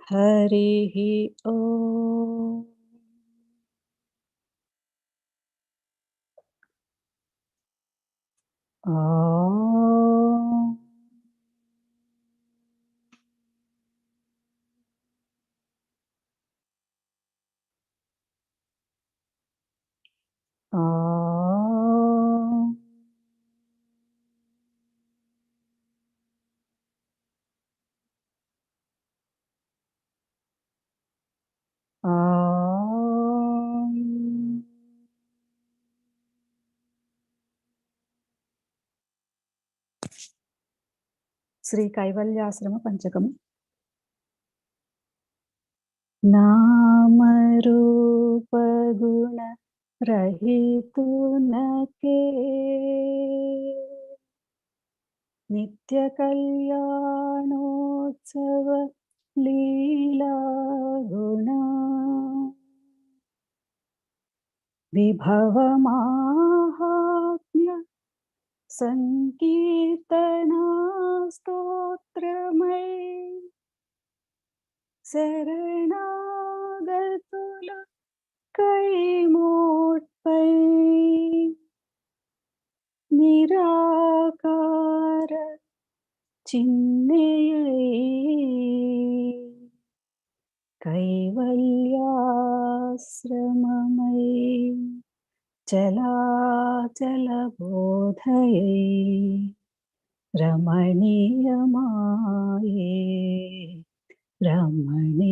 हरिः ओम्। ॐ ॐ ॐ శ్రీ కైవల్యాశ్రమ పంచకం. నామరూప గుణ రహితునకే నిత్య కళ్యాణోత్సవ లీలా గుణ విభవ మాహాత్మ్య సంకీర్తనా స్తోత్రమై శరణాగతుల కైమోట్పై నిరాకార చిన్మయై కైవల్యాశ్రమమై చలాచల బోధయై రమణీయమాయే రమణీయమాయే.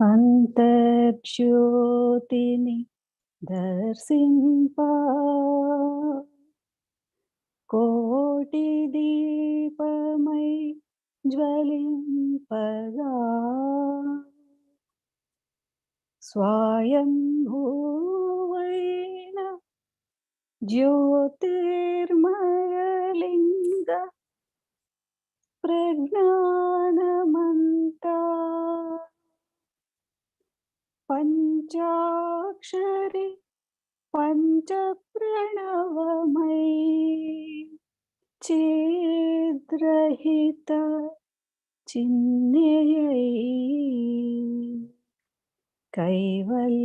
అంతర్జ్యోతిని దర్శింపా కోటి దీపమై జ్వలింపగా స్వయంభూవైన జ్యోతిర్మయలింగ ప్రజ్ఞానమంతా పంచాక్షరి పంచప్రణవమై చేద్రహిత చిన్మయై కైవల్యాశ్రమమై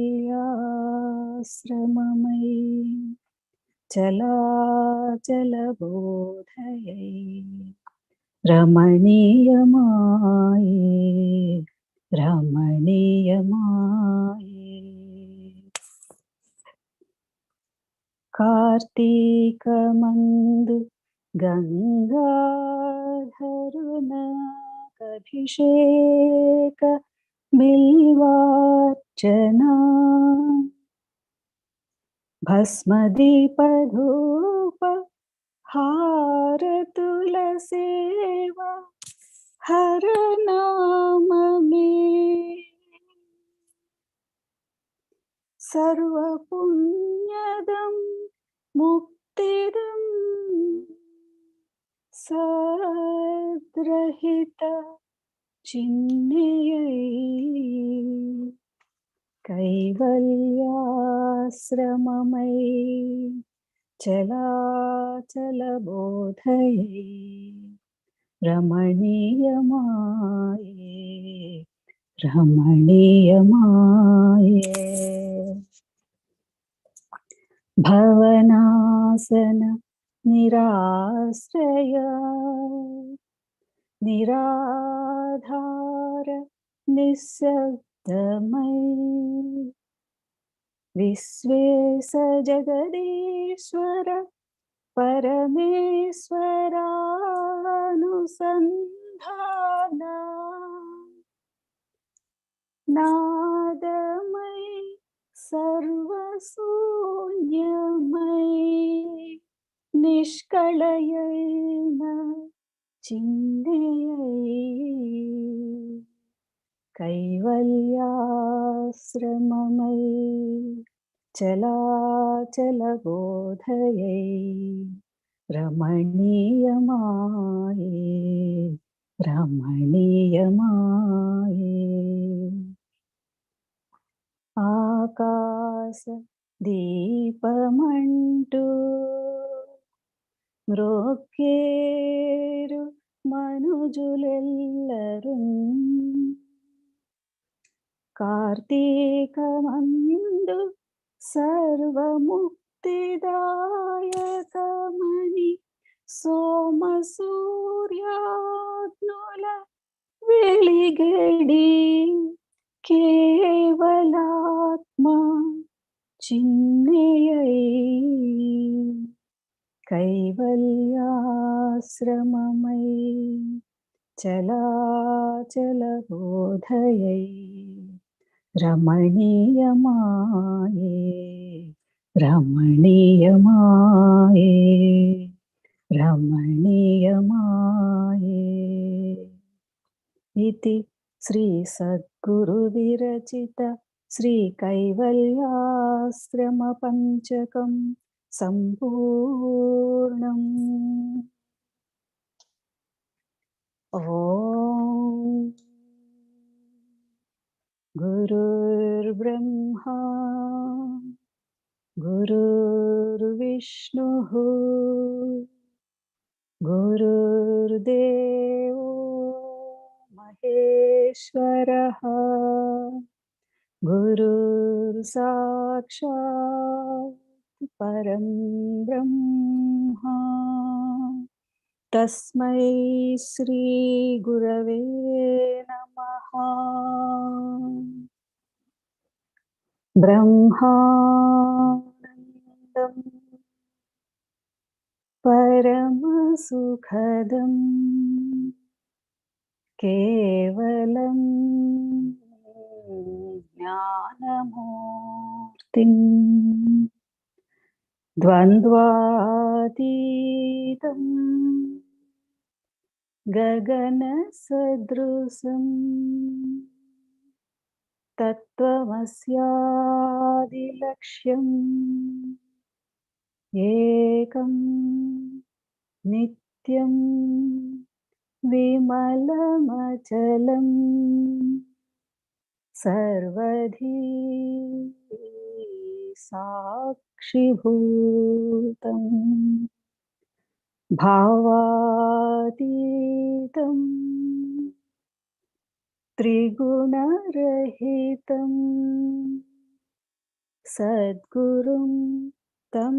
చలాచల బోధయై రమణీయమాయే రమణీయమాయే. కార్తీకమందు గంగాధరునకభిషేక బిల్వార్చనా భస్మదీపధూప హారతుల సేవ హరనామమే సర్వపుణ్యదం ముక్తిదం సద్రహిత చిన్మయై కైవల్యాశ్రమమై చలాచల బోధయై రమణీయమాయే రమణీయమాయే. భవనాసన నిరాశ్రయ నిరాధార నిశ్శబ్దమై విశ్వేశ జగదీశ్వర పరమేశ్వరానుసంధాన నాదమై సర్వశూన్యమై నిష్కళయైన చిన్మయై కైవల్యాశ్రమమై చలాచల బోధయై రమణీయమాయే రమణీయమాయే. ఆకాశ దీపమంటూ మ్రోక్కే కార్తీకమందు సర్వముక్తిదాయకమని సోమసూర్యాగ్నుల వెలిగడి కేవలాత్మ చిన్నయై కైవల్యాశ్రమమై చలాచల బోధయై రమణీయమాయే రమణీయమాయే రమణీయమాయే ఇతి శ్రీ సద్గురు విరచిత శ్రీ కైవల్యాశ్రమ పంచకం సంపూర్ణం. ఓం గురుర్బ్రహ్మా గురుర్విష్ణుః గురుర్దేవో మహేశ్వరః గురుర్సాక్షాత్ పరం బ్రహ్మ. తస్మై శ్రీ గురవే నమః. బ్రహ్మానందం పరమసుఖదం కేవలం జ్ఞానమూర్తిం ద్వంద్వాతీతం గగనసదృశం తత్వమస్యాదిలక్ష్యం ఏకం నిత్యం విమలమచలం సర్వధీ సాక్షిభూతం భావాతీతం త్రిగుణరహితం సద్గురుం తం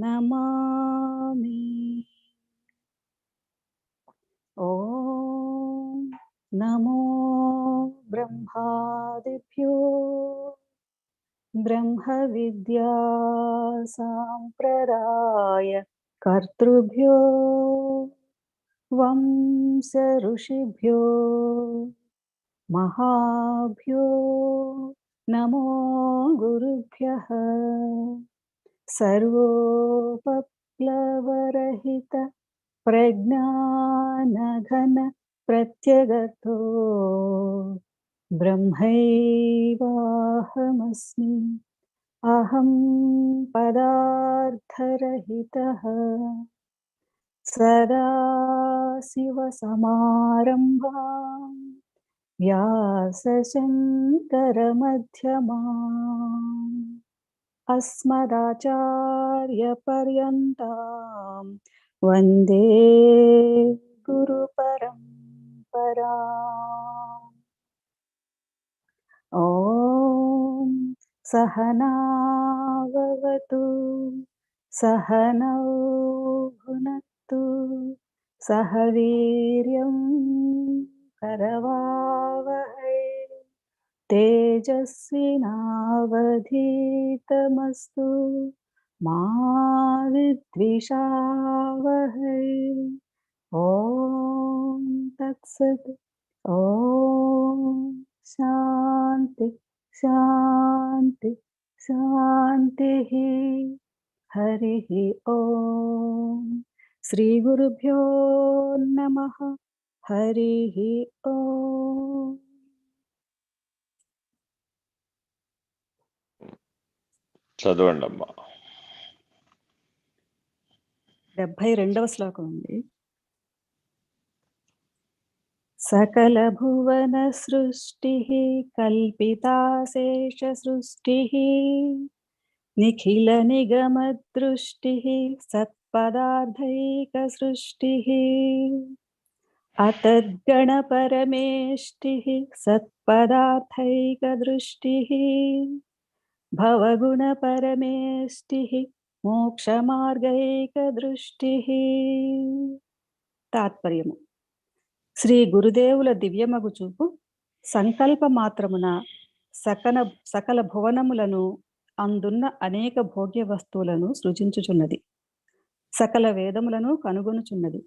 నమామి. ఓం నమో బ్రహ్మాదిభ్యో బ్రహ్మ విద్యా సాంప్రదాయ కర్తృభ్యో వంశ ఋషిభ్యో మహాభ్యో నమో గురుభ్యః. సర్వోపప్లవరహిత ప్రజ్ఞానఘన ప్రత్యగతో బ్రహ్మైవాహమస్మి. అహం పదార్థరహితః. సదాశివసమారంభాం వ్యాసశంకరమధ్యమాం అస్మదాచార్యపర్యంతాం వందే గురుపరంపరాం. ఓం సహనావవతు సహనౌ భునక్తు సహ వీర్యం కరవావహై తేజస్వినావధీతమస్తు మా విద్విషావహై. ఓం తత్సత్. ఓం శాంతి శాంతి శాంతి. హరి ఓం. శ్రీ గురుభ్యో నమః. హరి ఓం. చదవండి అమ్మా. 72వ శ్లోకం అండి. సకల భువన సృష్టి కల్పితాశేష సృష్టి నిఖిల నిగమ దృష్టి సత్పదార్థైక సృష్టి అతద్గణపరమేష్టిః సత్పదార్థైకదృష్టిः భవగుణపరమేష్టిః మోక్షమార్గైకదృష్టిः. తాత్పర్యము: శ్రీ గురుదేవుల దివ్యమగు చూపు సంకల్ప మాత్రమున సకల భువనములను అందున్న అనేక భోగ్య వస్తువులను సృజించుచున్నది. సకల వేదములను కనుగొనుచున్నది.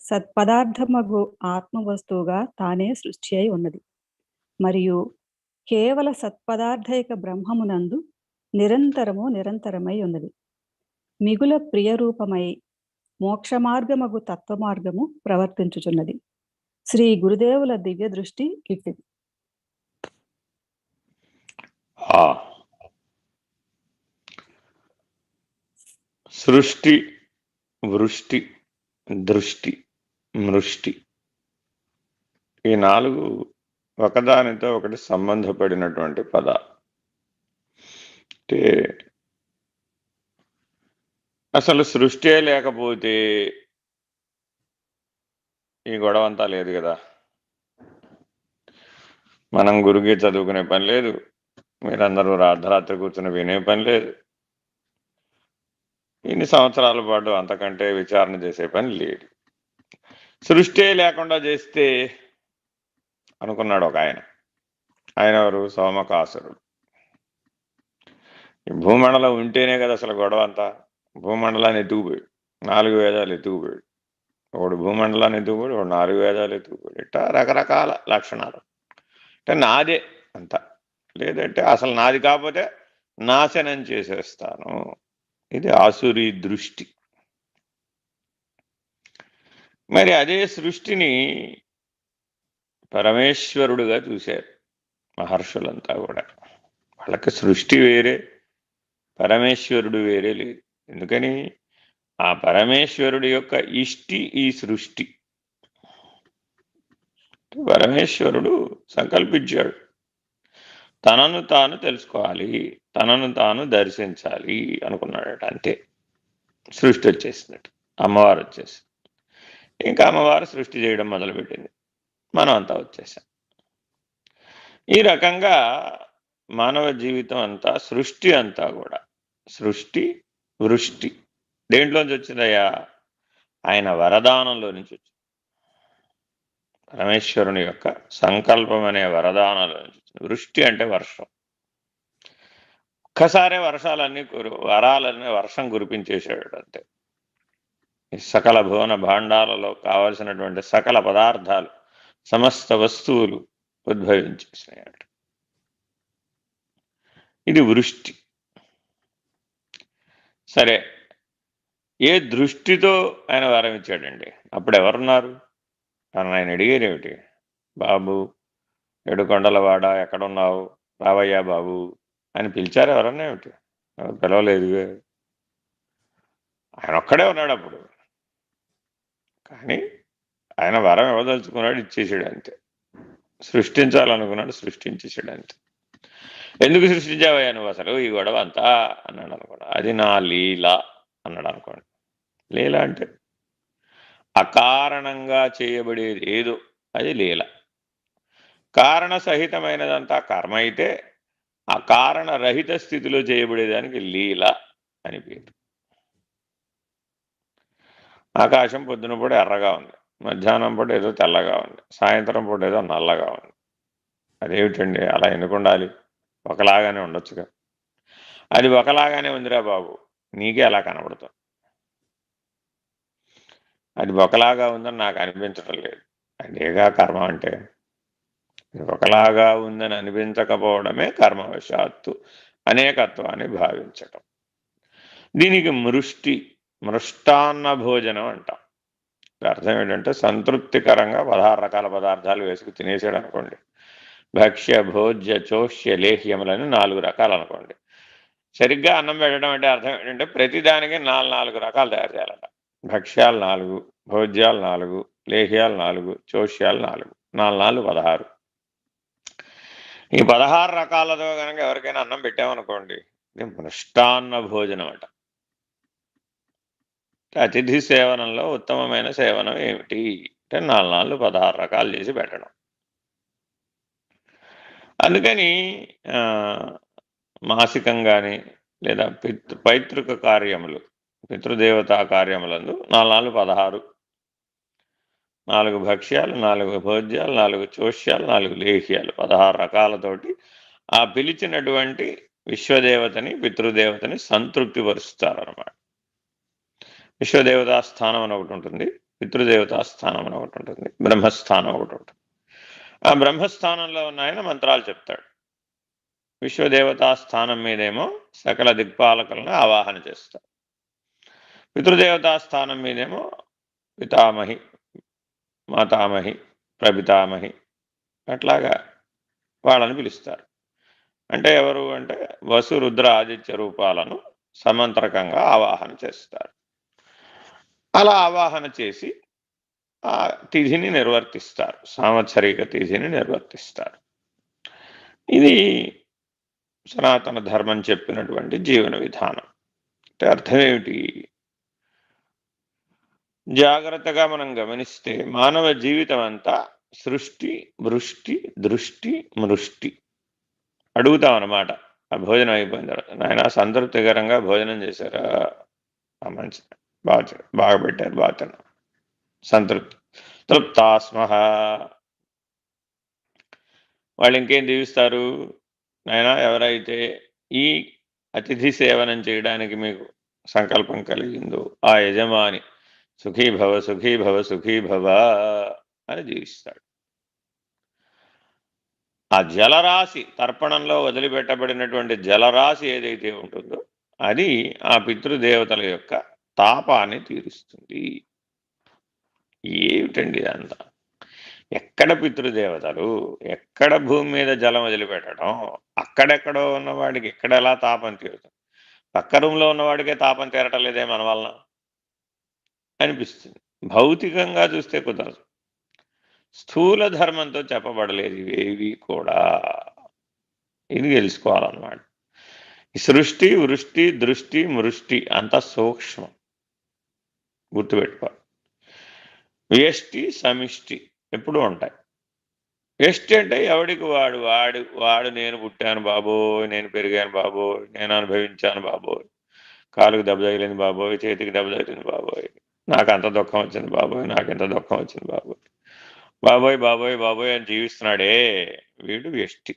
సత్పదార్థమగు ఆత్మ వస్తువుగా తానే సృష్టి అయి ఉన్నది. మరియు కేవల సత్పదార్థైక బ్రహ్మమునందు నిరంతరమై ఉన్నది. మిగుల ప్రియరూపమై మోక్షమార్గమగు తత్వమార్గము ప్రవర్తించుచున్నది. శ్రీ గురుదేవుల దివ్య దృష్టి ఇట్టిది. సృష్టి, వృష్టి, దృష్టి, మృష్టి ఈ 4 ఒకదానితో ఒకటి సంబంధపడినటువంటి పదాలు. అంటే అసలు సృష్టి లేకపోతే ఈ గొడవ అంతా లేదు కదా. మనం గురుగే చదువుకునే పని లేదు, మీరందరూ అర్ధరాత్రి కూర్చుని వినే పని లేదు, ఇన్ని సంవత్సరాల పాటు అంతకంటే విచారణ చేసే పని లేదు. సృష్టి లేకుండా చేస్తే అనుకున్నాడు ఒక ఆయన. ఆయన ఎవరు? సోమకాసురుడు. ఈ భూమండలం ఉంటేనే కదా అసలు గొడవ అంతా. భూమండలాన్ని ఎత్తుకుపోయాడు, 4 వేదాలు ఎత్తుకుపోయాడు. ఒకడు భూమండలాన్ని ఎత్తుకుపోయాడు, ఒకడు 4 వేదాలు ఎత్తుకుపోయాడు. ఇట్లా రకరకాల లక్షణాలు. అంటే నాదే అంత, లేదంటే అసలు నాది కాకపోతే నాశనం చేసేస్తాను. ఇది ఆసురీ దృష్టి. మరి అదే సృష్టిని పరమేశ్వరుడుగా చూశారు మహర్షులంతా కూడా. వాళ్ళకి సృష్టి వేరే, పరమేశ్వరుడు వేరే లేదు. ఎందుకని? ఆ పరమేశ్వరుడి యొక్క ఇష్టి ఈ సృష్టి. పరమేశ్వరుడు సంకల్పించాడు, తనను తాను తెలుసుకోవాలి, తనను తాను దర్శించాలి అనుకున్నాడట. అంతే, సృష్టి వచ్చేసినట్టు. అమ్మవారు వచ్చేసి ఇంకా అమ్మవారు సృష్టి చేయడం మొదలుపెట్టింది. మనం అంతా వచ్చేసాం. ఈ రకంగా మానవ జీవితం అంతా, సృష్టి అంతా కూడా సృష్టి, వృష్టి దేంట్లోంచి వచ్చిందయ్యా? ఆయన వరదానంలో నుంచి వచ్చింది. పరమేశ్వరుని యొక్క సంకల్పం అనే వరదానంలో నుంచి వచ్చింది. వృష్టి అంటే వర్షం. ఒక్కసారే వర్షాలన్నీ వరాలన్నీ వర్షం కురిపించేశాడు. అంతే. ఈ సకల భువన భాండాలలో కావలసినటువంటి సకల పదార్థాలు, సమస్త వస్తువులు ఉద్భవించేసినాయట. ఇది వృష్టి. సరే, ఏ దృష్టితో ఆయన వరం ఇచ్చాడండి? అప్పుడు ఎవరున్నారు అని ఆయన అడిగారేమిటి? బాబు, ఏడుకొండలవాడ ఎక్కడున్నావు, రావయ్యా బాబు అని పిలిచారు. ఎవరన్నా ఏమిటి? పిలవలేదు. ఆయన ఒక్కడే ఉన్నాడు అప్పుడు. కానీ ఆయన వరం ఇవ్వదలుచుకున్నాడు, ఇచ్చేసాడు. అంతే. సృష్టించాలనుకున్నాడు, సృష్టించేసాడు. అంతే. ఎందుకు సృష్టించావయ్యా నువ్వు అసలు ఈ గొడవ అంతా అన్నాడు అనుకోండి. అది నా లీల అన్నాడు అనుకోండి. లీల అంటే అకారణంగా చేయబడేది ఏదో అది లీల. కారణ సహితమైనదంతా కర్మ అయితే, ఆ కారణ రహిత స్థితిలో చేయబడేదానికి లీల అని పేరు. ఆకాశం పొద్దున పూట ఎర్రగా ఉంది, మధ్యాహ్నం పూట ఏదో తెల్లగా ఉంది, సాయంత్రం పూట ఏదో నల్లగా ఉంది. అదేమిటండి అలా ఎందుకు ఉండాలి? ఒకలాగానే ఉండొచ్చుగా. అది ఒకలాగానే ఉందిరా బాబు, నీకే అలా కనబడుతుంది. అది ఒకలాగా ఉందని నాకు అనిపించడం లేదు. అదేగా కర్మ అంటే. ఒకలాగా ఉందని అనిపించకపోవడమే కర్మవశాత్తు అనేకత్వాన్ని భావించటం. దీనికి మృష్టాన్న భోజనం అంటాం. అర్థం ఏంటంటే సంతృప్తికరంగా 16 రకాల పదార్థాలు వేసుకు తినేసాడు అనుకోండి. భక్ష్య, భోజ్య, చోష్య, లేహ్యములని 4 రకాలు అనుకోండి. సరిగ్గా అన్నం పెట్టడం అంటే అర్థం ఏంటంటే ప్రతిదానికి 4 రకాలు తయారు చేయాలట. భక్ష్యాలు 4, భోజ్యాలు 4, లేహ్యాలు 4, చోష్యాలు 4, 4 16. ఈ 16 రకాలతో కనుక ఎవరికైనా అన్నం పెట్టామనుకోండి, ఇది మృష్టాన్న భోజనం అట. అతిథి సేవనంలో ఉత్తమమైన సేవనం ఏమిటి అంటే 4 16 రకాలు చేసి పెట్టడం. అందుకని మాసికం గాని లేదా పైతృక కార్యములు, పితృదేవతా కార్యములందు 4 16 4 భక్ష్యాలు, 4 భోజ్యాలు, 4 చోష్యాలు, 4 లేహ్యాలు 16 రకాలతోటి ఆ పిలిచినటువంటి విశ్వదేవతని, పితృదేవతని సంతృప్తి పరుస్తారన్నమాట. విశ్వదేవతా స్థానం అని ఒకటి ఉంటుంది, పితృదేవతా స్థానం అని ఒకటి ఉంటుంది, బ్రహ్మస్థానం ఒకటి ఉంటుంది. ఆ బ్రహ్మస్థానంలో ఉన్న ఆయన మంత్రాలు చెప్తాడు. విశ్వదేవతా స్థానం మీదేమో సకల దిక్పాలకులను ఆవాహన చేస్తారు. పితృదేవతా స్థానం మీదేమో పితామహి, మాతామహి, ప్రపితామహి అట్లాగా వాళ్ళని పిలుస్తారు. అంటే ఎవరు అంటే వసు, రుద్ర, ఆదిత్య రూపాలను సమంత్రకంగా ఆవాహన చేస్తారు. అలా ఆవాహన చేసి ఆ తిథిని నిర్వర్తిస్తారు, సాంవత్సరిక తిథిని నిర్వర్తిస్తారు. ఇది సనాతన ధర్మం చెప్పినటువంటి జీవన విధానం. అంటే అర్థం ఏమిటి? జాగ్రత్తగా మనం గమనిస్తే మానవ జీవితం అంతా సృష్టి, వృష్టి, దృష్టి, మృష్టి. అడుగుతాం అన్నమాట ఆ భోజనం అయిపోయిన తర్వాత, నాయన సంతృప్తికరంగా భోజనం చేశారా? మంచి, బాగా పెట్టారు, బాగా తిన్నాం, సంతృప్తి, తృప్తాస్మహ. వాళ్ళు ఇంకేం దీవిస్తారు? నాయన ఎవరైతే ఈ అతిథి సేవనం చేయడానికి మీకు సంకల్పం కలిగిందో ఆ యజమాని సుఖీ భవ, సుఖీ భవ, సుఖీ భవ అని జీవిస్తాడు. ఆ జలరాశి, తర్పణంలో వదిలిపెట్టబడినటువంటి జలరాశి ఏదైతే ఉంటుందో అది ఆ పితృదేవతల యొక్క తాపాన్ని తీరుస్తుంది. ఏమిటండి ఇదంతా? ఎక్కడ పితృదేవతలు, ఎక్కడ భూమి మీద జలం వదిలిపెట్టడం, అక్కడెక్కడో ఉన్నవాడికి ఎక్కడ ఎలా తాపం తీరుతుంది? పక్క రూమ్లో ఉన్నవాడికే తాపం తీరటం లేదే మన వలన అనిపిస్తుంది. భౌతికంగా చూస్తే కుదరదు. స్థూల ధర్మంతో చెప్పబడలేదు ఇవేవి కూడా. ఇది తెలుసుకోవాలన్నమాట. సృష్టి, వృష్టి, దృష్టి, మృష్టి అంత సూక్ష్మం, గుర్తుపెట్టుకోవాలి. వ్యష్టి, సమిష్టి ఎప్పుడూ ఉంటాయి. వ్యష్టి అంటే ఎవడికి వాడు, వాడు వాడు నేను పుట్టాను బాబోయ్, నేను పెరిగాను బాబోయ్, నేను అనుభవించాను బాబోయ్, కాలుకు దెబ్బ తగిలింది బాబోయ్, చేతికి దెబ్బ తగిలింది బాబోయ్, నాకు అంత దుఃఖం వచ్చింది బాబోయ్, నాకు ఎంత దుఃఖం వచ్చింది బాబోయ్, బాబోయ్ బాబోయ్ బాబోయ్ అని జీవిస్తున్నాడే వీడు వ్యష్టి.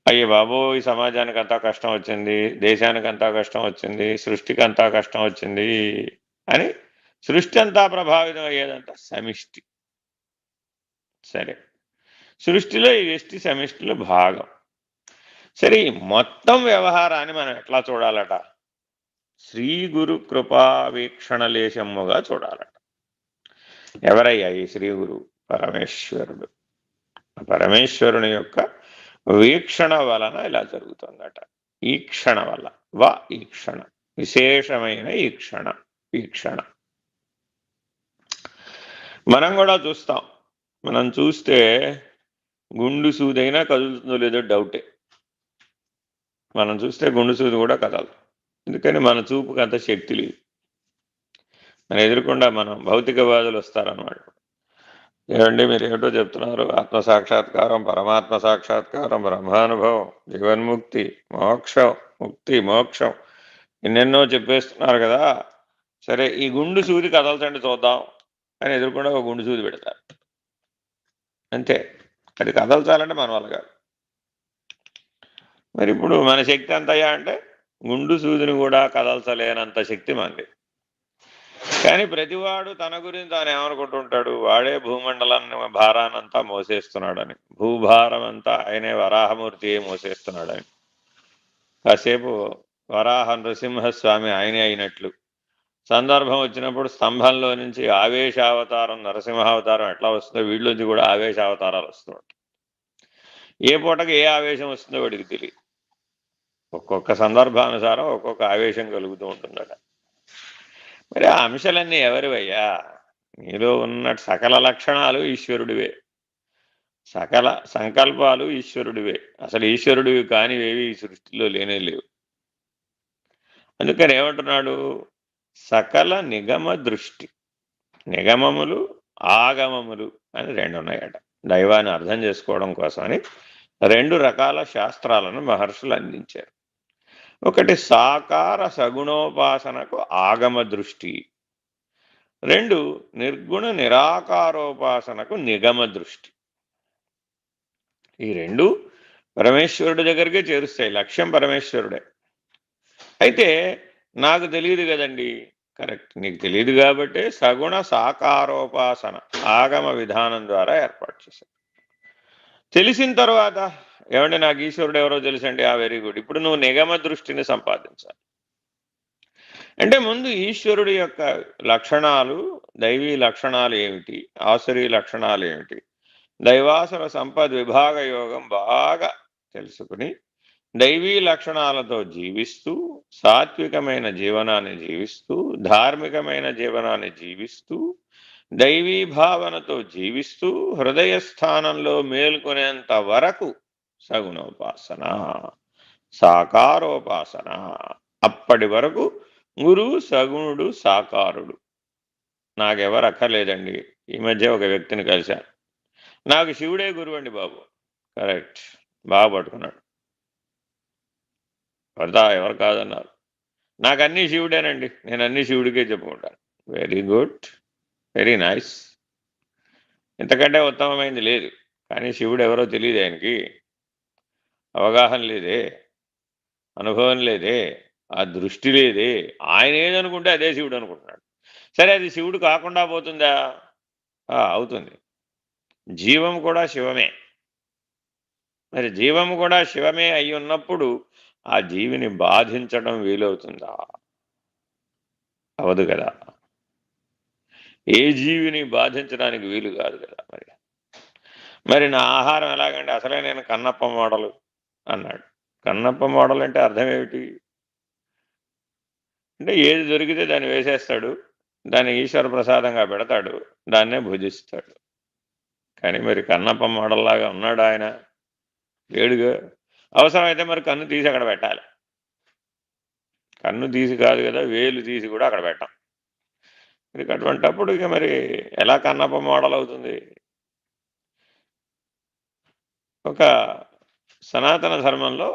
అయ్యే బాబోయ్ సమాజానికి అంతా కష్టం వచ్చింది, దేశానికి అంతా కష్టం వచ్చింది, సృష్టికి అంతా కష్టం వచ్చింది అని సృష్టి అంతా ప్రభావితం అయ్యేదంతా సమిష్టి. సరే, సృష్టిలో ఈ వ్యష్టి సమిష్టిలో భాగం. సరే, ఈ మొత్తం వ్యవహారాన్ని మనం ఎట్లా చూడాలట? శ్రీ గురు కృపావీక్షణ లేశమ్ముగా చూడాలట. ఎవరయ్యా ఈ శ్రీ గురు? పరమేశ్వరుడు. పరమేశ్వరుని యొక్క వీక్షణ వలన ఇలా జరుగుతుందట. ఈ క్షణ వల్ల ఈక్షణ, విశేషమైన వీక్షణ మనం కూడా చూస్తాం. మనం చూస్తే గుండు సూదైనా కదులుతుందో లేదో డౌటే. మనం చూస్తే గుండు సూది కూడా కదలదు. ఎందుకని మన చూపుకి అంత శక్తి లేదు. మన ఎదురుకుండా మనం భౌతికవాదులు వస్తారన్నమాట. ఏమండి మీరు ఏమిటో చెప్తున్నారు, ఆత్మ సాక్షాత్కారం, పరమాత్మ సాక్షాత్కారం, బ్రహ్మానుభవం, జీవన్ముక్తి, మోక్షం, ముక్తి, మోక్షం ఎన్నెన్నో చెప్పేస్తున్నారు కదా. సరే, ఈ గుండు సూది కదలచండి చూద్దాం అని ఎదురుకుండా ఒక గుండు సూది పెడతారు. అంతే, అది కదల్చాలంటే మన వల్ల కాదు. మరి ఇప్పుడు మన శక్తి ఎంతయ్యా అంటే గుండు సూదిని కూడా కదల్చలేనంత శక్తి మనది. కానీ ప్రతివాడు తన గురించి తాను ఏమనుకుంటుంటాడు, వాడే భూమండలాన్ని భారానంతా మోసేస్తున్నాడని, భూభారం అంతా ఆయనే వరాహమూర్తి మోసేస్తున్నాడని. కాసేపు వరాహ నృసింహస్వామి ఆయనే అయినట్లు, సందర్భం వచ్చినప్పుడు స్తంభంలో నుంచి ఆవేశావతారం, నరసింహావతారం ఎట్లా వస్తుందో వీళ్ళొచ్చి కూడా ఆవేశావతారాలు వస్తున్నాడు. ఏ పూటకి ఏ ఆవేశం వస్తుందో వాడికి తెలియదు. ఒక్కొక్క సందర్భానుసారం ఒక్కొక్క ఆవేశం కలుగుతూ ఉంటుందట. మరి ఆ అంశాలన్నీ ఎవరివయ్యా? నీలో ఉన్న సకల లక్షణాలు ఈశ్వరుడివే, సకల సంకల్పాలు ఈశ్వరుడివే. అసలు ఈశ్వరుడివి కానివేవి ఈ సృష్టిలో లేనే లేవు. అందుకని ఏమంటున్నాడు? సకల నిగమ దృష్టి. నిగమములు, ఆగమములు అని రెండు ఉన్నాయట. దైవాన్ని అర్థం చేసుకోవడం కోసమని రెండు రకాల శాస్త్రాలను మహర్షులు అందించారు. ఒకటి సాకార సగుణోపాసనకు ఆగమ దృష్టి, రెండు నిర్గుణ నిరాకారోపాసనకు నిగమ దృష్టి. ఈ రెండు పరమేశ్వరుడి దగ్గరికే చేరుస్తాయి. లక్ష్యం పరమేశ్వరుడే. అయితే నాకు తెలియదు కదండి. కరెక్ట్, నీకు తెలియదు కాబట్టే సగుణ సాకారోపాసన ఆగమ విధానం ద్వారా ఏర్పాటు చేశారు. తెలిసిన తర్వాత ఏమంటే నాకు ఈశ్వరుడు ఎవరో తెలుసండి, వెరీ గుడ్. ఇప్పుడు నువ్వు నిగమ దృష్టిని సంపాదించాలి. అంటే ముందు ఈశ్వరుడి యొక్క లక్షణాలు, దైవీ లక్షణాలు ఏమిటి, ఆసురీ లక్షణాలు ఏమిటి, దైవాసుర సంపద్ విభాగ యోగం బాగా తెలుసుకుని దైవీ లక్షణాలతో జీవిస్తూ, సాత్వికమైన జీవనాన్ని జీవిస్తూ, ధార్మికమైన జీవనాన్ని జీవిస్తూ, దైవీ భావనతో జీవిస్తూ హృదయ స్థానంలో మేల్కొనేంత వరకు సగుణోపాసన, సాకారోపాసన. అప్పటి వరకు గురువు సగుణుడు, సాకారుడు. నాకెవరు అక్కర్లేదండి. ఈ మధ్య ఒక వ్యక్తిని కలిశాను, నాకు శివుడే గురువు అండి బాబు. కరెక్ట్, బాగా పట్టుకున్నాడు. ఎవరు కాదన్నారు. నాకు అన్నీ శివుడేనండి, నేను అన్నీ శివుడికే చెప్పుకుంటాను. Very good, very nice. ఇంతకంటే ఉత్తమమైంది లేదు. కానీ శివుడు ఎవరో తెలియదు ఆయనకి, అవగాహన లేదే, అనుభవం లేదే, ఆ దృష్టి లేదే. ఆయన ఏదనుకుంటే అదే శివుడు అనుకుంటున్నాడు. సరే, అది శివుడు కాకుండా పోతుందా? అవుతుంది. జీవం కూడా శివమే. మరి జీవం కూడా శివమే అయి ఉన్నప్పుడు ఆ జీవిని బాధించడం వీలవుతుందా? అవదు కదా. ఏ జీవిని బాధించడానికి వీలు కాదు కదా. మరి నా ఆహారం ఎలాగంటే, అసలే నేను కన్నప్ప మోడలు అన్నాడు. కన్నప్ప మోడల్ అంటే అర్థం ఏమిటి? అంటే ఏది దొరికితే దాన్ని వేసేస్తాడు, దాన్ని ఈశ్వర ప్రసాదంగా పెడతాడు, దాన్నే భుజిస్తాడు. కానీ మరి కన్నప్ప మోడల్లాగా ఉన్నాడు ఆయన? లేడుగా. అవసరమైతే మరి కన్ను తీసి అక్కడ పెట్టాలి. కన్ను తీసి కాదు కదా, వేలు తీసి కూడా అక్కడ పెట్టాం. ఇక అటువంటప్పుడు ఇక మరి ఎలా కన్నప్ప మోడల్ అవుతుంది? ఒక సనాతన ధర్మంలో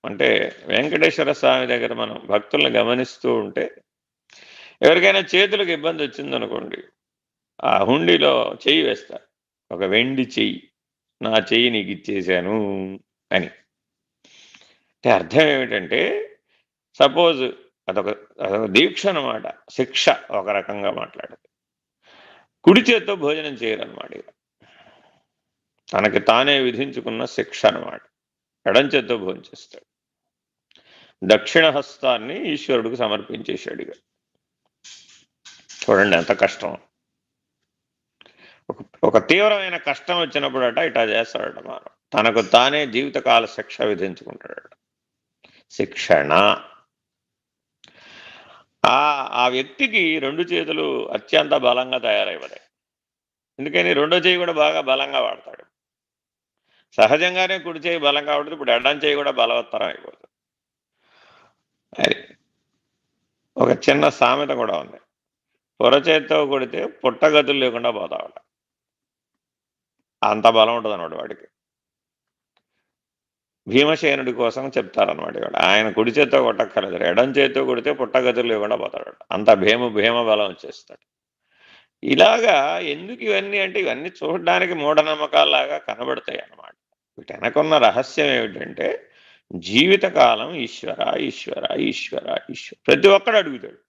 అంటే వెంకటేశ్వర స్వామి దగ్గర మనం భక్తులను గమనిస్తూ ఉంటే, ఎవరికైనా చేతులకు ఇబ్బంది వచ్చిందనుకోండి, ఆ హుండీలో చెయ్యి వేస్తారు. ఒక వెండి చెయ్యి, నా చెయ్యి నీకు ఇచ్చేశాను అని. అంటే అర్థం ఏమిటంటే, సపోజ్ అదొక దీక్ష అన్నమాట, శిక్ష ఒక రకంగా మాట్లాడేది. కుడి చేత్తో భోజనం చేయరన్నమాట. ఇక తనకి తానే విధించుకున్న శిక్ష అన్నమాట. ఎడం చేత్తో భోజనం చేస్తాడు. దక్షిణ హస్తాన్ని ఈశ్వరుడికి సమర్పించేశాడు. ఇక చూడండి ఎంత కష్టం. ఒక తీవ్రమైన కష్టం వచ్చినప్పుడట ఇట్లా చేస్తాడట. మనం తనకు తానే జీవితకాల శిక్ష విధించుకుంటాడట. శిక్షణ. ఆ వ్యక్తికి రెండు చేతులు అత్యంత బలంగా తయారైపడాయి. ఎందుకని రెండో చేయి కూడా బాగా బలంగా వాడతాడు. సహజంగానే కుడి చేయి బలంగా ఉంటుంది, ఇప్పుడు ఎడం చేయి కూడా బలవత్తరం అయిపోతుంది. అది ఒక చిన్న సామెత కూడా ఉంది, పొరచేత్తో కొడితే పుట్టగతులు లేకుండా పోతావట. అంత బలం ఉంటుంది అన్నమాట వాడికి. భీమసేనుడి కోసం చెప్తారనమాట. ఇవాడు ఆయన కుడి చేత్తో కొట్టక్కర్లేదు, ఎడం చేత్తో కొడితే పుట్టగతులు లేకుండా పోతాడు. అంత భీమ బలం వచ్చేస్తాడు. ఇలాగా ఎందుకు ఇవన్నీ అంటే, ఇవన్నీ చూడడానికి మూఢనమ్మకాల్లాగా కనబడతాయి అన్నమాట. వీటి వెనకున్న రహస్యం ఏమిటంటే, జీవితకాలం ఈశ్వర ఈశ్వర ఈశ్వర ఈశ్వర. ప్రతి ఒక్కడు అడుగుతాడు.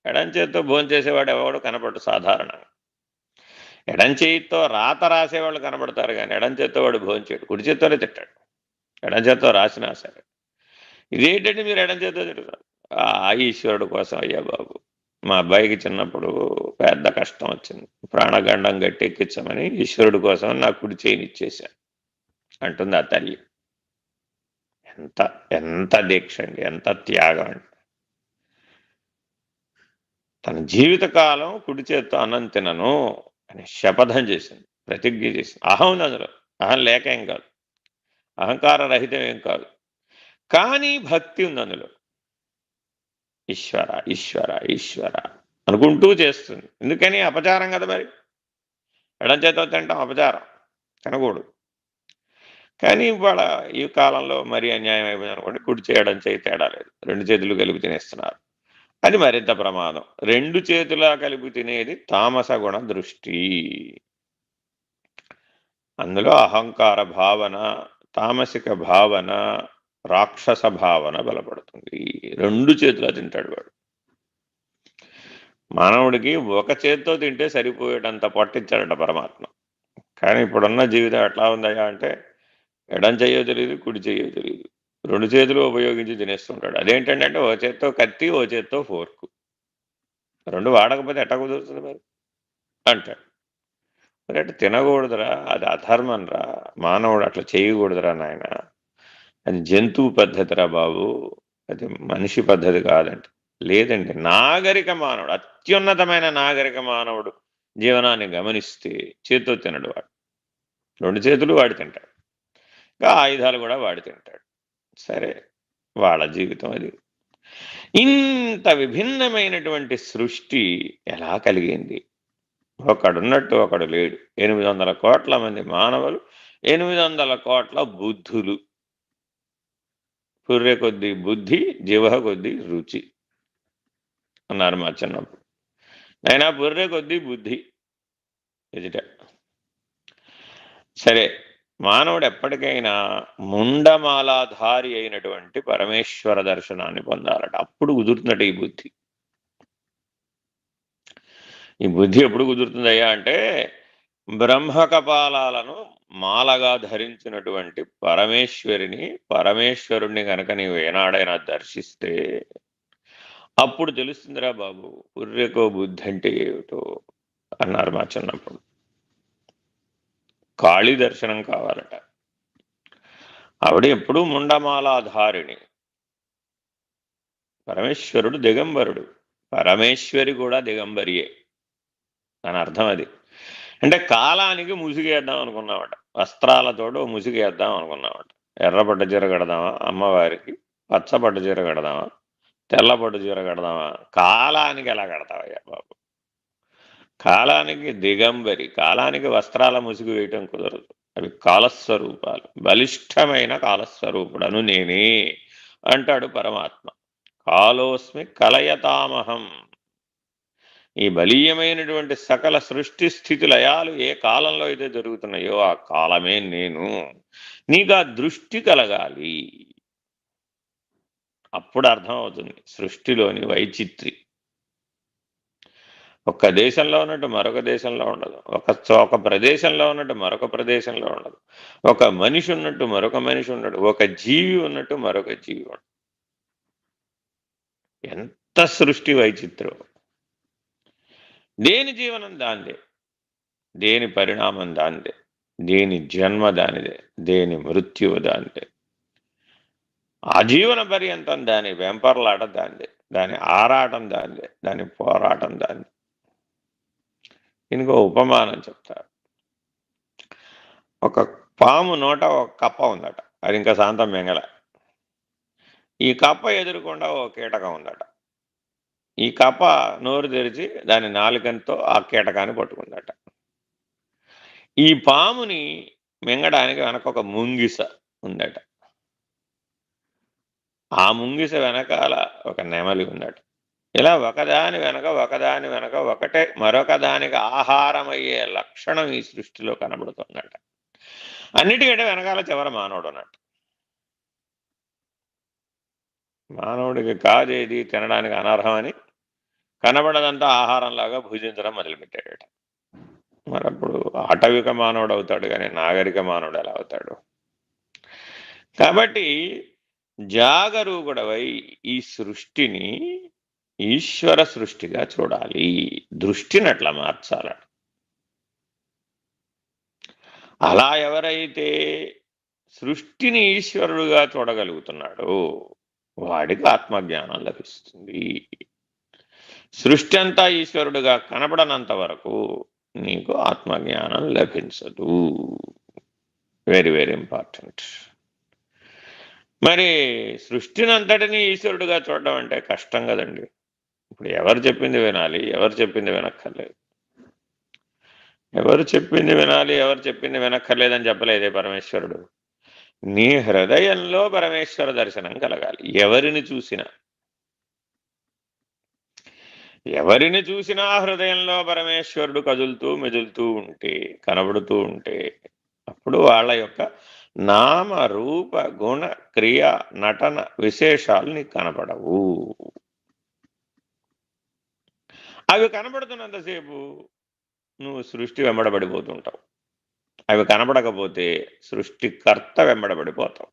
ఎడం చేత్తో భోజనం చేసేవాడు ఎవడు కనపడు సాధారణంగా. ఎడం చేతితో రాత రాసేవాళ్ళు కనబడతారు, కానీ ఎడం చేత్తో వాడు భోజనం చేయడు. కుడి చేత్తోనే తిట్టాడు, ఎడం చేత్తో రాసినా సరే. ఇదేంటంటే మీరు ఎడం చేత్తో తింటున్నారు. ఈశ్వరుడు కోసం అయ్యా బాబు, మా అబ్బాయికి చిన్నప్పుడు పెద్ద కష్టం వచ్చింది, ప్రాణగండం గట్టెక్కించమని ఈశ్వరుడు కోసం నా కుడి చేయిని ఇచ్చేశాను అంటుంది ఆ తల్లి. ఎంత ఎంత దీక్ష అండి, ఎంత త్యాగం అండి. తన జీవితకాలం కుడి చేత్తో అన్నం తినను అని శపథం చేసింది, ప్రతిజ్ఞ చేసింది. అహం ఉంది అందులో, అహం లేక ఏం కాదు, అహంకార రహితం ఏం కాదు, కానీ భక్తి ఉంది అందులో. ఈశ్వర ఈశ్వర ఈశ్వర అనుకుంటూ చేస్తుంది. ఎందుకని? అపచారం కదా మరి. ఎడం చేత్తో తినటం అపచారం, తినకూడదు. కానీ ఇవాళ ఈ కాలంలో మరీ అన్యాయం అయిపోయింది అనుకోండి, కుడి చేయడం చేయి తేడా లేదు, 2 చేతులు కలిపి తినేస్తున్నారు. అది మరింత ప్రమాదం. 2 చేతులా కలిపి తినేది తామస గుణ దృష్టి. అందులో అహంకార భావన, తామసిక భావన, రాక్షస భావన బలపడుతుంది. 2 చేతులా తింటాడు వాడు. మానవుడికి ఒక చేత్తో తింటే సరిపోయేటంత పట్టించాడట పరమాత్మ. కానీ ఇప్పుడున్న జీవితం ఎట్లా ఉందయ్యా అంటే, ఎడం చెయ్యో తెలియదు, కుడి చెయ్యో తెలియదు, 2 చేతులు ఉపయోగించి తినేస్తుంటాడు. అదేంటంటే అంటే, ఓ చేత్తో కత్తి, ఓ చేత్తో ఫోర్కు. 2 వాడకపోతే ఎట్టా కుదురుతుంది మరి అంటాడు. మరి అట్లా తినకూడదురా, అది అధర్మం రా, మానవుడు అట్లా చేయకూడదురా నాయన, అది జంతువు పద్ధతిరా బాబు, అది మనిషి పద్ధతి కాదండి. లేదండి, నాగరిక మానవుడు, అత్యున్నతమైన నాగరిక మానవుడు జీవనాన్ని గమనిస్తే చేత్తో తినడు వాడు, 2 చేతులు వాడి తింటాడు, ఇంకా ఆయుధాలు కూడా వాడి తింటాడు. సరే, వాళ్ళ జీవితం అది. ఇంత విభిన్నమైనటువంటి సృష్టి ఎలా కలిగింది? ఒకడున్నట్టు ఒకడు లేడు. 800 కోట్ల మంది మానవులు, 800 కోట్ల బుద్ధులు. పుర్రె కొద్దీ బుద్ధి, జిహ్వ కొద్దీ రుచి అన్నారు మా చిన్నప్పుడు. అయినా పుర్రె కొద్దీ బుద్ధి ఎదుట. సరే, మానవుడు ఎప్పటికైనా ముండమాలాధారి అయినటువంటి పరమేశ్వర దర్శనాన్ని పొందాలట. అప్పుడు కుదురుతుందట ఈ బుద్ధి. ఈ బుద్ధి ఎప్పుడు కుదురుతుందయ్యా అంటే, బ్రహ్మకపాలాలను మాలగా ధరించినటువంటి పరమేశ్వరుణ్ణి కనుక నీవు ఏనాడైనా దర్శిస్తే అప్పుడు తెలుస్తుందిరా బాబు, పుర్రెకో బుద్ధి అంటే ఏమిటో అన్నారు మా చిన్నప్పుడు. కాళీ దర్శనం కావాలట. ఆవిడ ఎప్పుడూ ముండమాలాధారిణి. పరమేశ్వరుడు దిగంబరుడు, పరమేశ్వరి కూడా దిగంబరియే అని అర్థం. అది అంటే కాలానికి ముసుగేద్దాం అనుకున్నామట, వస్త్రాలతోడు ముసుగేద్దాం అనుకున్నామట. ఎర్రపట్టు చీర కడదామా అమ్మవారికి, పచ్చపట్టు చీర కడదామా, తెల్లపట్టు చీర కడదామా? కాలానికి ఎలా కడతావయ్యా బాబు? కాలానికి దిగంబరి, కాలానికి వస్త్రాల ముసుగు వేయటం కుదరదు. అవి కాలస్వరూపాలు, బలిష్టమైన కాలస్వరూపుడను నేనే అంటాడు పరమాత్మ. కాలోస్మి కలయతామహం. ఈ బలీయమైనటువంటి సకల సృష్టి స్థితి లయాలు ఏ కాలంలో అయితే జరుగుతున్నాయో ఆ కాలమే నేను. నీకు ఆ దృష్టి కలగాలి, అప్పుడు అర్థమవుతుంది సృష్టిలోని వైచిత్రి. ఒక దేశంలో ఉన్నట్టు మరొక దేశంలో ఉండదు, ఒక ప్రదేశంలో ఉన్నట్టు మరొక ప్రదేశంలో ఉండదు, ఒక మనిషి ఉన్నట్టు మరొక మనిషి ఉండడు, ఒక జీవి ఉన్నట్టు మరొక జీవి ఉండడు. ఎంత సృష్టి వైచిత్రం! దేని జీవనం దాందే, దేని పరిణామం దాందే, దేని జన్మ దానిదే, దేని మృత్యువు దాందే. ఆ జీవన పర్యంతం దాని వెంపర్లాట దాందే, దాని ఆరాటం దాందే, దాని పోరాటం దాందే. ఇంకో ఉపమానం చెప్తారు. ఒక పాము నోట ఒక కప్ప ఉందట, అది ఇంకా శాంతం మింగల. ఈ కప్ప ఎదురుకుండా ఓ కీటకం ఉందట. ఈ కప్ప నోరు తెరిచి దాని నాలుకతో ఆ కీటకాన్ని పట్టుకుందట. ఈ పాముని మింగడానికి వెనక ఒక ముంగిస ఉందట. ఆ ముంగిస వెనకాల ఒక నెమలి ఉందట. ఇలా ఒకదాని వెనక ఒకటే మరొక దానికి ఆహారమయ్యే లక్షణం ఈ సృష్టిలో కనబడుతుందట. అన్నిటికంటే వెనకాల చివర మానవుడు ఉన్నట్టు. మానవుడికి కాదేది తినడానికి అనర్హమని కనబడదంతా ఆహారంలాగా భుజించడం మొదలుపెట్టాడట. మరప్పుడు ఆటవిక మానవుడు అవుతాడు కానీ నాగరిక మానవుడు ఎలా అవుతాడు? కాబట్టి జాగరూకుడవై ఈ సృష్టిని ఈశ్వర సృష్టిగా చూడాలి, దృష్టిని అట్లా మార్చాలట. అలా ఎవరైతే సృష్టిని ఈశ్వరుడుగా చూడగలుగుతున్నాడో వాడికి ఆత్మజ్ఞానం లభిస్తుంది. సృష్టి అంతా ఈశ్వరుడుగా కనబడనంత వరకు నీకు ఆత్మజ్ఞానం లభించదు. Very very important. మరి సృష్టిని అంతటినీ ఈశ్వరుడుగా చూడడం అంటే కష్టం కదండి. ఇప్పుడు ఎవరు చెప్పింది వినాలి, ఎవరు చెప్పింది వినక్కర్లేదు. ఎవరు చెప్పింది వినాలి, ఎవరు చెప్పింది వినక్కర్లేదని చెప్పలేదే పరమేశ్వరుడు. నీ హృదయంలో పరమేశ్వర దర్శనం కలగాలి. ఎవరిని చూసినా హృదయంలో పరమేశ్వరుడు కదులుతూ మెదులుతూ ఉంటే, కనబడుతూ ఉంటే, అప్పుడు వాళ్ళ యొక్క నామ రూప గుణ క్రియ నటన విశేషాలు నీకు కనపడవు. అవి కనబడుతున్నంతసేపు నువ్వు సృష్టి వెంబడబడిపోతుంటావు. అవి కనబడకపోతే సృష్టికర్త వెంబడబడిపోతావు.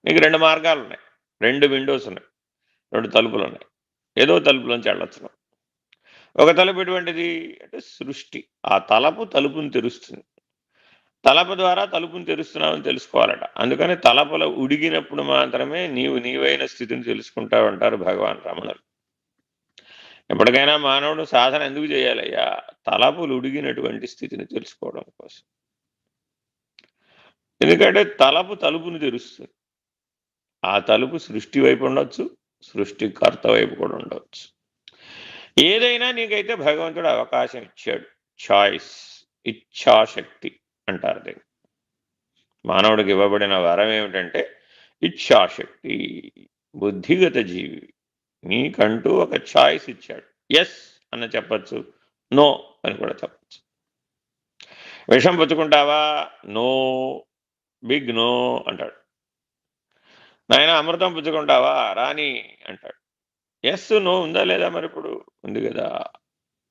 నీకు 2 మార్గాలు ఉన్నాయి, 2 విండోస్ ఉన్నాయి, 2 తలుపులు ఉన్నాయి. ఏదో తలుపులోంచి వెళ్ళొచ్చు. ఒక తలుపు ఎటువంటిది అంటే సృష్టి. ఆ తలుపుని తెరుస్తుంది. తలపు ద్వారా తలుపుని తెరుస్తున్నావని తెలుసుకోవాలట. అందుకని తలపుల ఉడిగినప్పుడు మాత్రమే నీవైన స్థితిని తెలుసుకుంటావంటారు భగవాన్ రమణులు. ఎప్పటికైనా మానవుడు సాధన ఎందుకు చేయాలయ్యా? తలపులు ఉడిగినటువంటి స్థితిని తెలుసుకోవడం కోసం. ఎందుకంటే తలుపుని తెరుస్తుంది. ఆ తలుపు సృష్టి వైపు ఉండొచ్చు, సృష్టికర్త వైపు కూడా ఉండవచ్చు. ఏదైనా నీకైతే భగవంతుడు అవకాశం ఇచ్చాడు. చాయిస్, ఇచ్ఛాశక్తి అంటారు దీన్ని. మానవుడికి ఇవ్వబడిన వరం ఏమిటంటే ఇచ్ఛాశక్తి. బుద్ధిగత జీవి. నీకంటూ ఒక చాయిస్ ఇచ్చాడు. ఎస్ అని చెప్పచ్చు, నో అని కూడా చెప్పచ్చు. విషం పుచ్చుకుంటావా? నో, బిగ్ నో అంటాడు. నాయన అమృతం పుచ్చుకుంటావా? రాని అంటాడు. ఎస్ నో ఉందా లేదా? మరి ఇప్పుడు ఉంది కదా.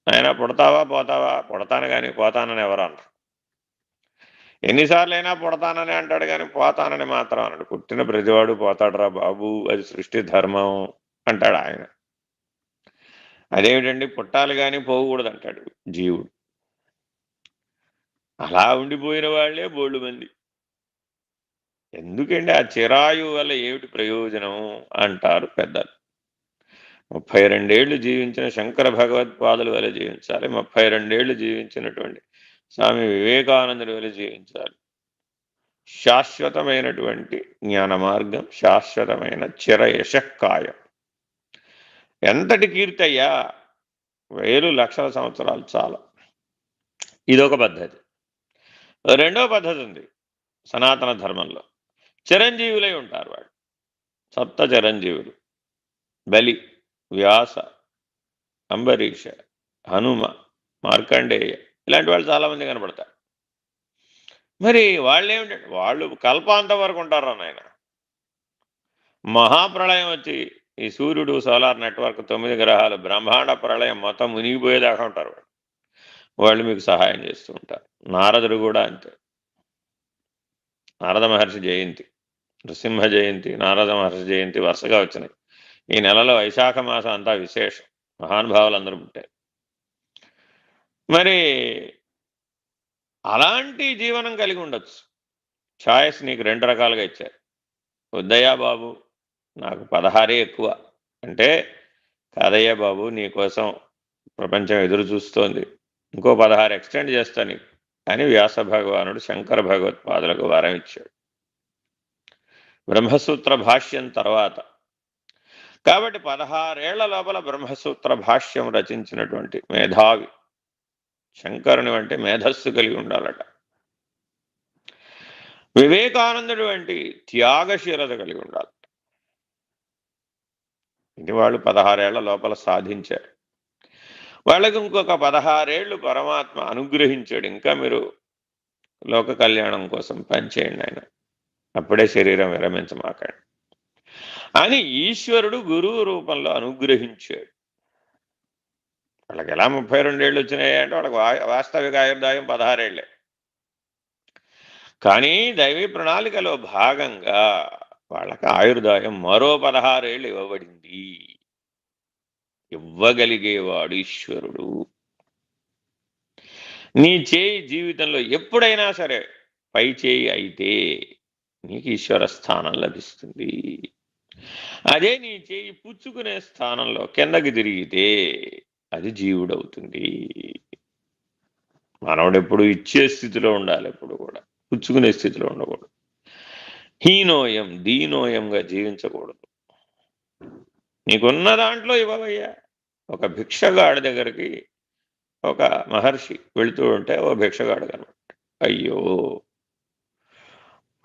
నాయన పుడతావా పోతావా? పుడతాను కానీ పోతానని ఎవరు అనరు. ఎన్నిసార్లు అయినా పుడతానని అంటాడు కానీ పోతానని మాత్రం అన్నాడు. పుట్టిన ప్రతివాడు పోతాడురా బాబు, అది సృష్టి ధర్మం అంటాడు ఆయన. అదేమిటండి పుట్టాలి కానీ పోకూడదు అంటాడు జీవుడు. అలా ఉండిపోయిన వాళ్ళే బోల్డు మంది. ఎందుకండి ఆ చిరాయు వల్ల ఏమిటి ప్రయోజనం అంటారు పెద్దలు. 32 ఏళ్ళు జీవించిన శంకర భగవత్పాదుల వల్ల జీవించాలి, 32 ఏళ్ళు జీవించినటువంటి స్వామి వివేకానందుడి వల్ల జీవించాలి. శాశ్వతమైనటువంటి జ్ఞాన మార్గం, శాశ్వతమైన చిరయశక్కాయం. ఎంతటి కీర్తి అయ్యా! 1000 లక్షల సంవత్సరాలు చాలా. ఇదొక పద్ధతి. రెండో పద్ధతి ఉంది సనాతన ధర్మంలో. చిరంజీవులై ఉంటారు వాళ్ళు. సప్త చిరంజీవులు. బలి, వ్యాస, అంబరీష, హనుమ, మార్కండేయ, ఇలాంటి వాళ్ళు చాలామంది కనబడతారు. మరి వాళ్ళేమిటంటే వాళ్ళు కల్పాంతం వరకు ఉంటారు నాయన. మహాప్రళయం వచ్చి ఈ సూర్యుడు, సోలార్ నెట్వర్క్, 9 గ్రహాలు, బ్రహ్మాండ ప్రళయం మొత్తం మునిగిపోయేదాకా ఉంటారు వాళ్ళు. వాళ్ళు మీకు సహాయం చేస్తూ ఉంటారు. నారదుడు కూడా అంతే. నారద మహర్షి జయంతి, నృసింహ జయంతి, నారద మహర్షి జయంతి వరుసగా వచ్చినాయి. ఈ నెలలో వైశాఖ మాసం అంతా విశేషం. మహానుభావులు అందరూ పుట్టారు. మరి అలాంటి జీవనం కలిగి ఉండొచ్చు. ఛాయిస్ నీకు 2 రకాలుగా ఇచ్చారు. వద్దయ్యా బాబు నాకు 16 ఎక్కువ అంటే, కాదయ్యా బాబు నీకోసం ప్రపంచం ఎదురు చూస్తోంది, ఇంకో 16 ఎక్స్టెండ్ చేస్తా నీకు అని వ్యాస భగవానుడు శంకర భగవత్పాదులకు వరం ఇచ్చాడు బ్రహ్మసూత్ర భాష్యం తర్వాత. కాబట్టి 16 ఏళ్ల లోపల బ్రహ్మసూత్ర భాష్యం రచించినటువంటి మేధావి శంకరుని వంటి మేధస్సు కలిగి ఉండాలట. వివేకానందుడు వంటి త్యాగశీలత కలిగి ఉండాలి. ఇది వాళ్ళు 16 ఏళ్ల లోపల సాధించారు. వాళ్ళకి ఇంకొక 16 ఏళ్ళు పరమాత్మ అనుగ్రహించాడు. ఇంకా మీరు లోక కళ్యాణం కోసం పనిచేయండి ఆయన, అప్పుడే శరీరం విరమించమాకండి అని ఈశ్వరుడు గురువు రూపంలో అనుగ్రహించాడు. వాళ్ళకి ఎలా 32 ఏళ్ళు వచ్చినాయి అంటే వాళ్ళకి వాస్తవిక ఆయుర్దాయం 16 ఏళ్లే. కానీ దైవీ ప్రణాళికలో భాగంగా వాళ్ళకి ఆయుర్దాయం మరో 16 ఏళ్ళు ఇవ్వబడింది. ఇవ్వగలిగేవాడు ఈశ్వరుడు. నీ చేయి జీవితంలో ఎప్పుడైనా సరే పై చేయి అయితే నీకు ఈశ్వర స్థానం లభిస్తుంది. అదే నీ చేయి పుచ్చుకునే స్థానంలో కిందకి తిరిగితే అది జీవుడవుతుంది. మానవుడు ఎప్పుడు ఇచ్చే స్థితిలో ఉండాలి, ఎప్పుడు కూడా పుచ్చుకునే స్థితిలో ఉండకూడదు. హీనోయం దీనోయంగా జీవించకూడదు. నీకున్న దాంట్లో ఇవ్వవయ్యా. ఒక భిక్షగాడి దగ్గరికి ఒక మహర్షి వెళుతూ ఉంటే ఓ భిక్షగాడు కనబడ్డాడు. అయ్యో,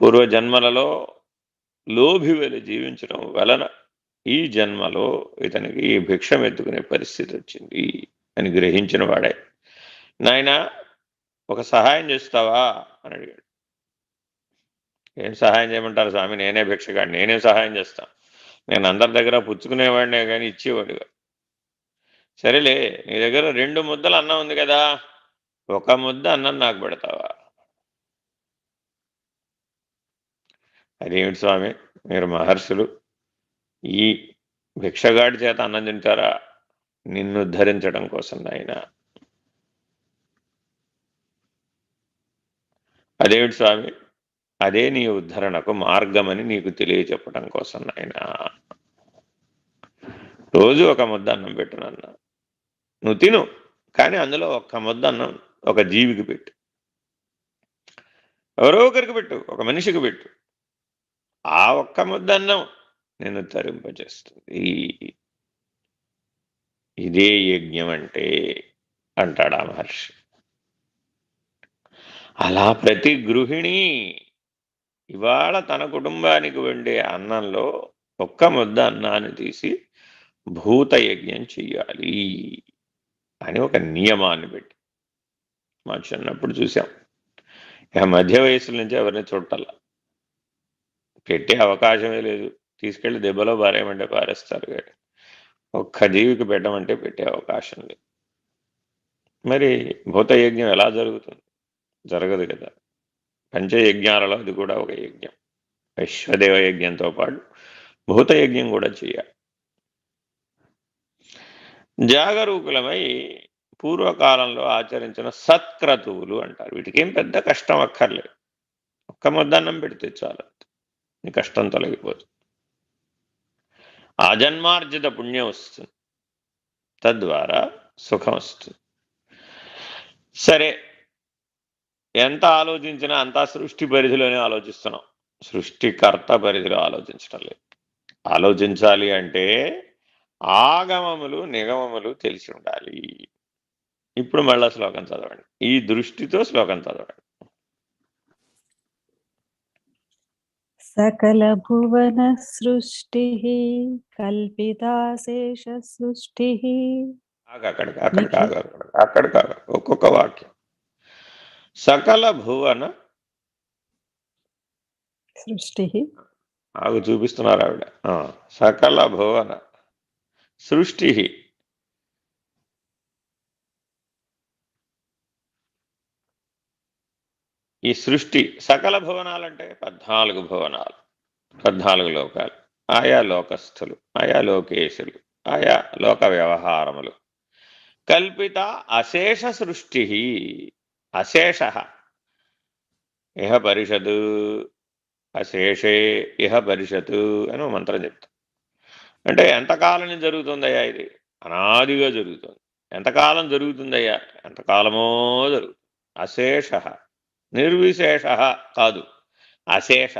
పూర్వజన్మలలో లోభి వెలి జీవించడం వలన ఈ జన్మలో ఇతనికి ఈ భిక్షం ఎత్తుకునే పరిస్థితి వచ్చింది అని గ్రహించిన వాడే, నాయనా ఒక సహాయం చేస్తావా అని అడిగాడు. ఏం సహాయం చేయమంటారు స్వామి, నేనే భిక్షగాడు, నేనే సహాయం చేస్తాను, నేను అందరి దగ్గర పుచ్చుకునేవాడినే కానీ ఇచ్చేవాడుగా. సరేలే, నీ దగ్గర 2 ముద్దలు అన్నం ఉంది కదా, ఒక ముద్ద అన్నం నాకు పెడతావా? అదేమిటి స్వామి, మీరు మహర్షులు, ఈ భిక్షగాడి చేత అన్నం తింటారా? నిన్ను ఉద్ధరించడం కోసం నాయన. అదేమిటి స్వామి? అదే నీ ఉద్ధరణకు మార్గమని నీకు తెలియచెప్పడం కోసం నాయన. రోజు ఒక ముద్ద అన్నం పెట్టునన్నా, నువ్వు తిను, కానీ అందులో ఒక్క ముద్ద అన్నం ఒక జీవికి పెట్టు, ఎవరో ఒకరికి పెట్టు, ఒక మనిషికి పెట్టు. ఆ ఒక్క ముద్ద అన్నం నేను తరింపజేస్తుంది. ఇదే యజ్ఞం అంటే అంటాడు ఆ మహర్షి. అలా ప్రతి గృహిణి ఇవాళ తన కుటుంబానికి వండే అన్నంలో ఒక్క ముద్ద అన్నాన్ని తీసి భూతయజ్ఞం చెయ్యాలి అని ఒక నియమాన్ని పెట్టి, మా చిన్నప్పుడు చూసాం. ఇక మధ్య వయసుల నుంచి ఎవరిని చూడాల, పెట్టే అవకాశమే లేదు, తీసుకెళ్లి దెబ్బలో పారేయమంటే పారేస్తారు కానీ ఒక్క జీవికి పెట్టమంటే పెట్టే అవకాశం లేదు. మరి భూతయజ్ఞం ఎలా జరుగుతుంది? జరగదు కదా. పంచయజ్ఞాలలో అది కూడా ఒక యజ్ఞం. విశ్వదేవ యజ్ఞంతో పాటు భూతయజ్ఞం కూడా చేయాలి. జాగరూకులమై పూర్వకాలంలో ఆచరించిన సత్క్రతువులు అంటారు. వీటికేం పెద్ద కష్టం అక్కర్లేదు, ఒక్క ముద్దన్నం పెడితే చాలు, నీ కష్టం తొలగిపోతుంది, ఆజన్మార్జిత పుణ్యం వస్తుంది, తద్వారా సుఖం వస్తుంది. సరే, ఎంత ఆలోచించినా అంతా సృష్టి పరిధిలోనే ఆలోచిస్తున్నాం, సృష్టికర్త పరిధిలో ఆలోచించడం లేదు. ఆలోచించాలి అంటే ఆగమములు నిగమములు తెలిసి ఉండాలి. ఇప్పుడు మళ్ళా శ్లోకం చదవండి, ఈ దృష్టితో శ్లోకం చదవండి. సకల భువన సృష్టి కల్పితాశేష సృష్టి. అక్కడికి ఒక్కొక్క వాక్యం. సకల భువన సృష్టి, ఆగు చూపిస్తున్నారు ఆవిడ. సకల భువన సృష్టి. ఈ సృష్టి సకల భువనాలంటే 14 భువనాలు, 14 లోకాలు, ఆయా లోకస్థులు, ఆయా లోకేశులు, ఆయా లోక వ్యవహారములు. కల్పిత అశేష సృష్టి. అశేష ఇహ పరిషత్, అశేషే ఇహ పరిషత్ అని మంత్రం చెప్తాం. అంటే ఎంతకాలం జరుగుతుందయ్యా ఇది? అనాదిగా జరుగుతుంది. ఎంతకాలం జరుగుతుందయ్యా? ఎంతకాలమో జరుగుతుంది. అశేష, నిర్విశేష కాదు, అశేష,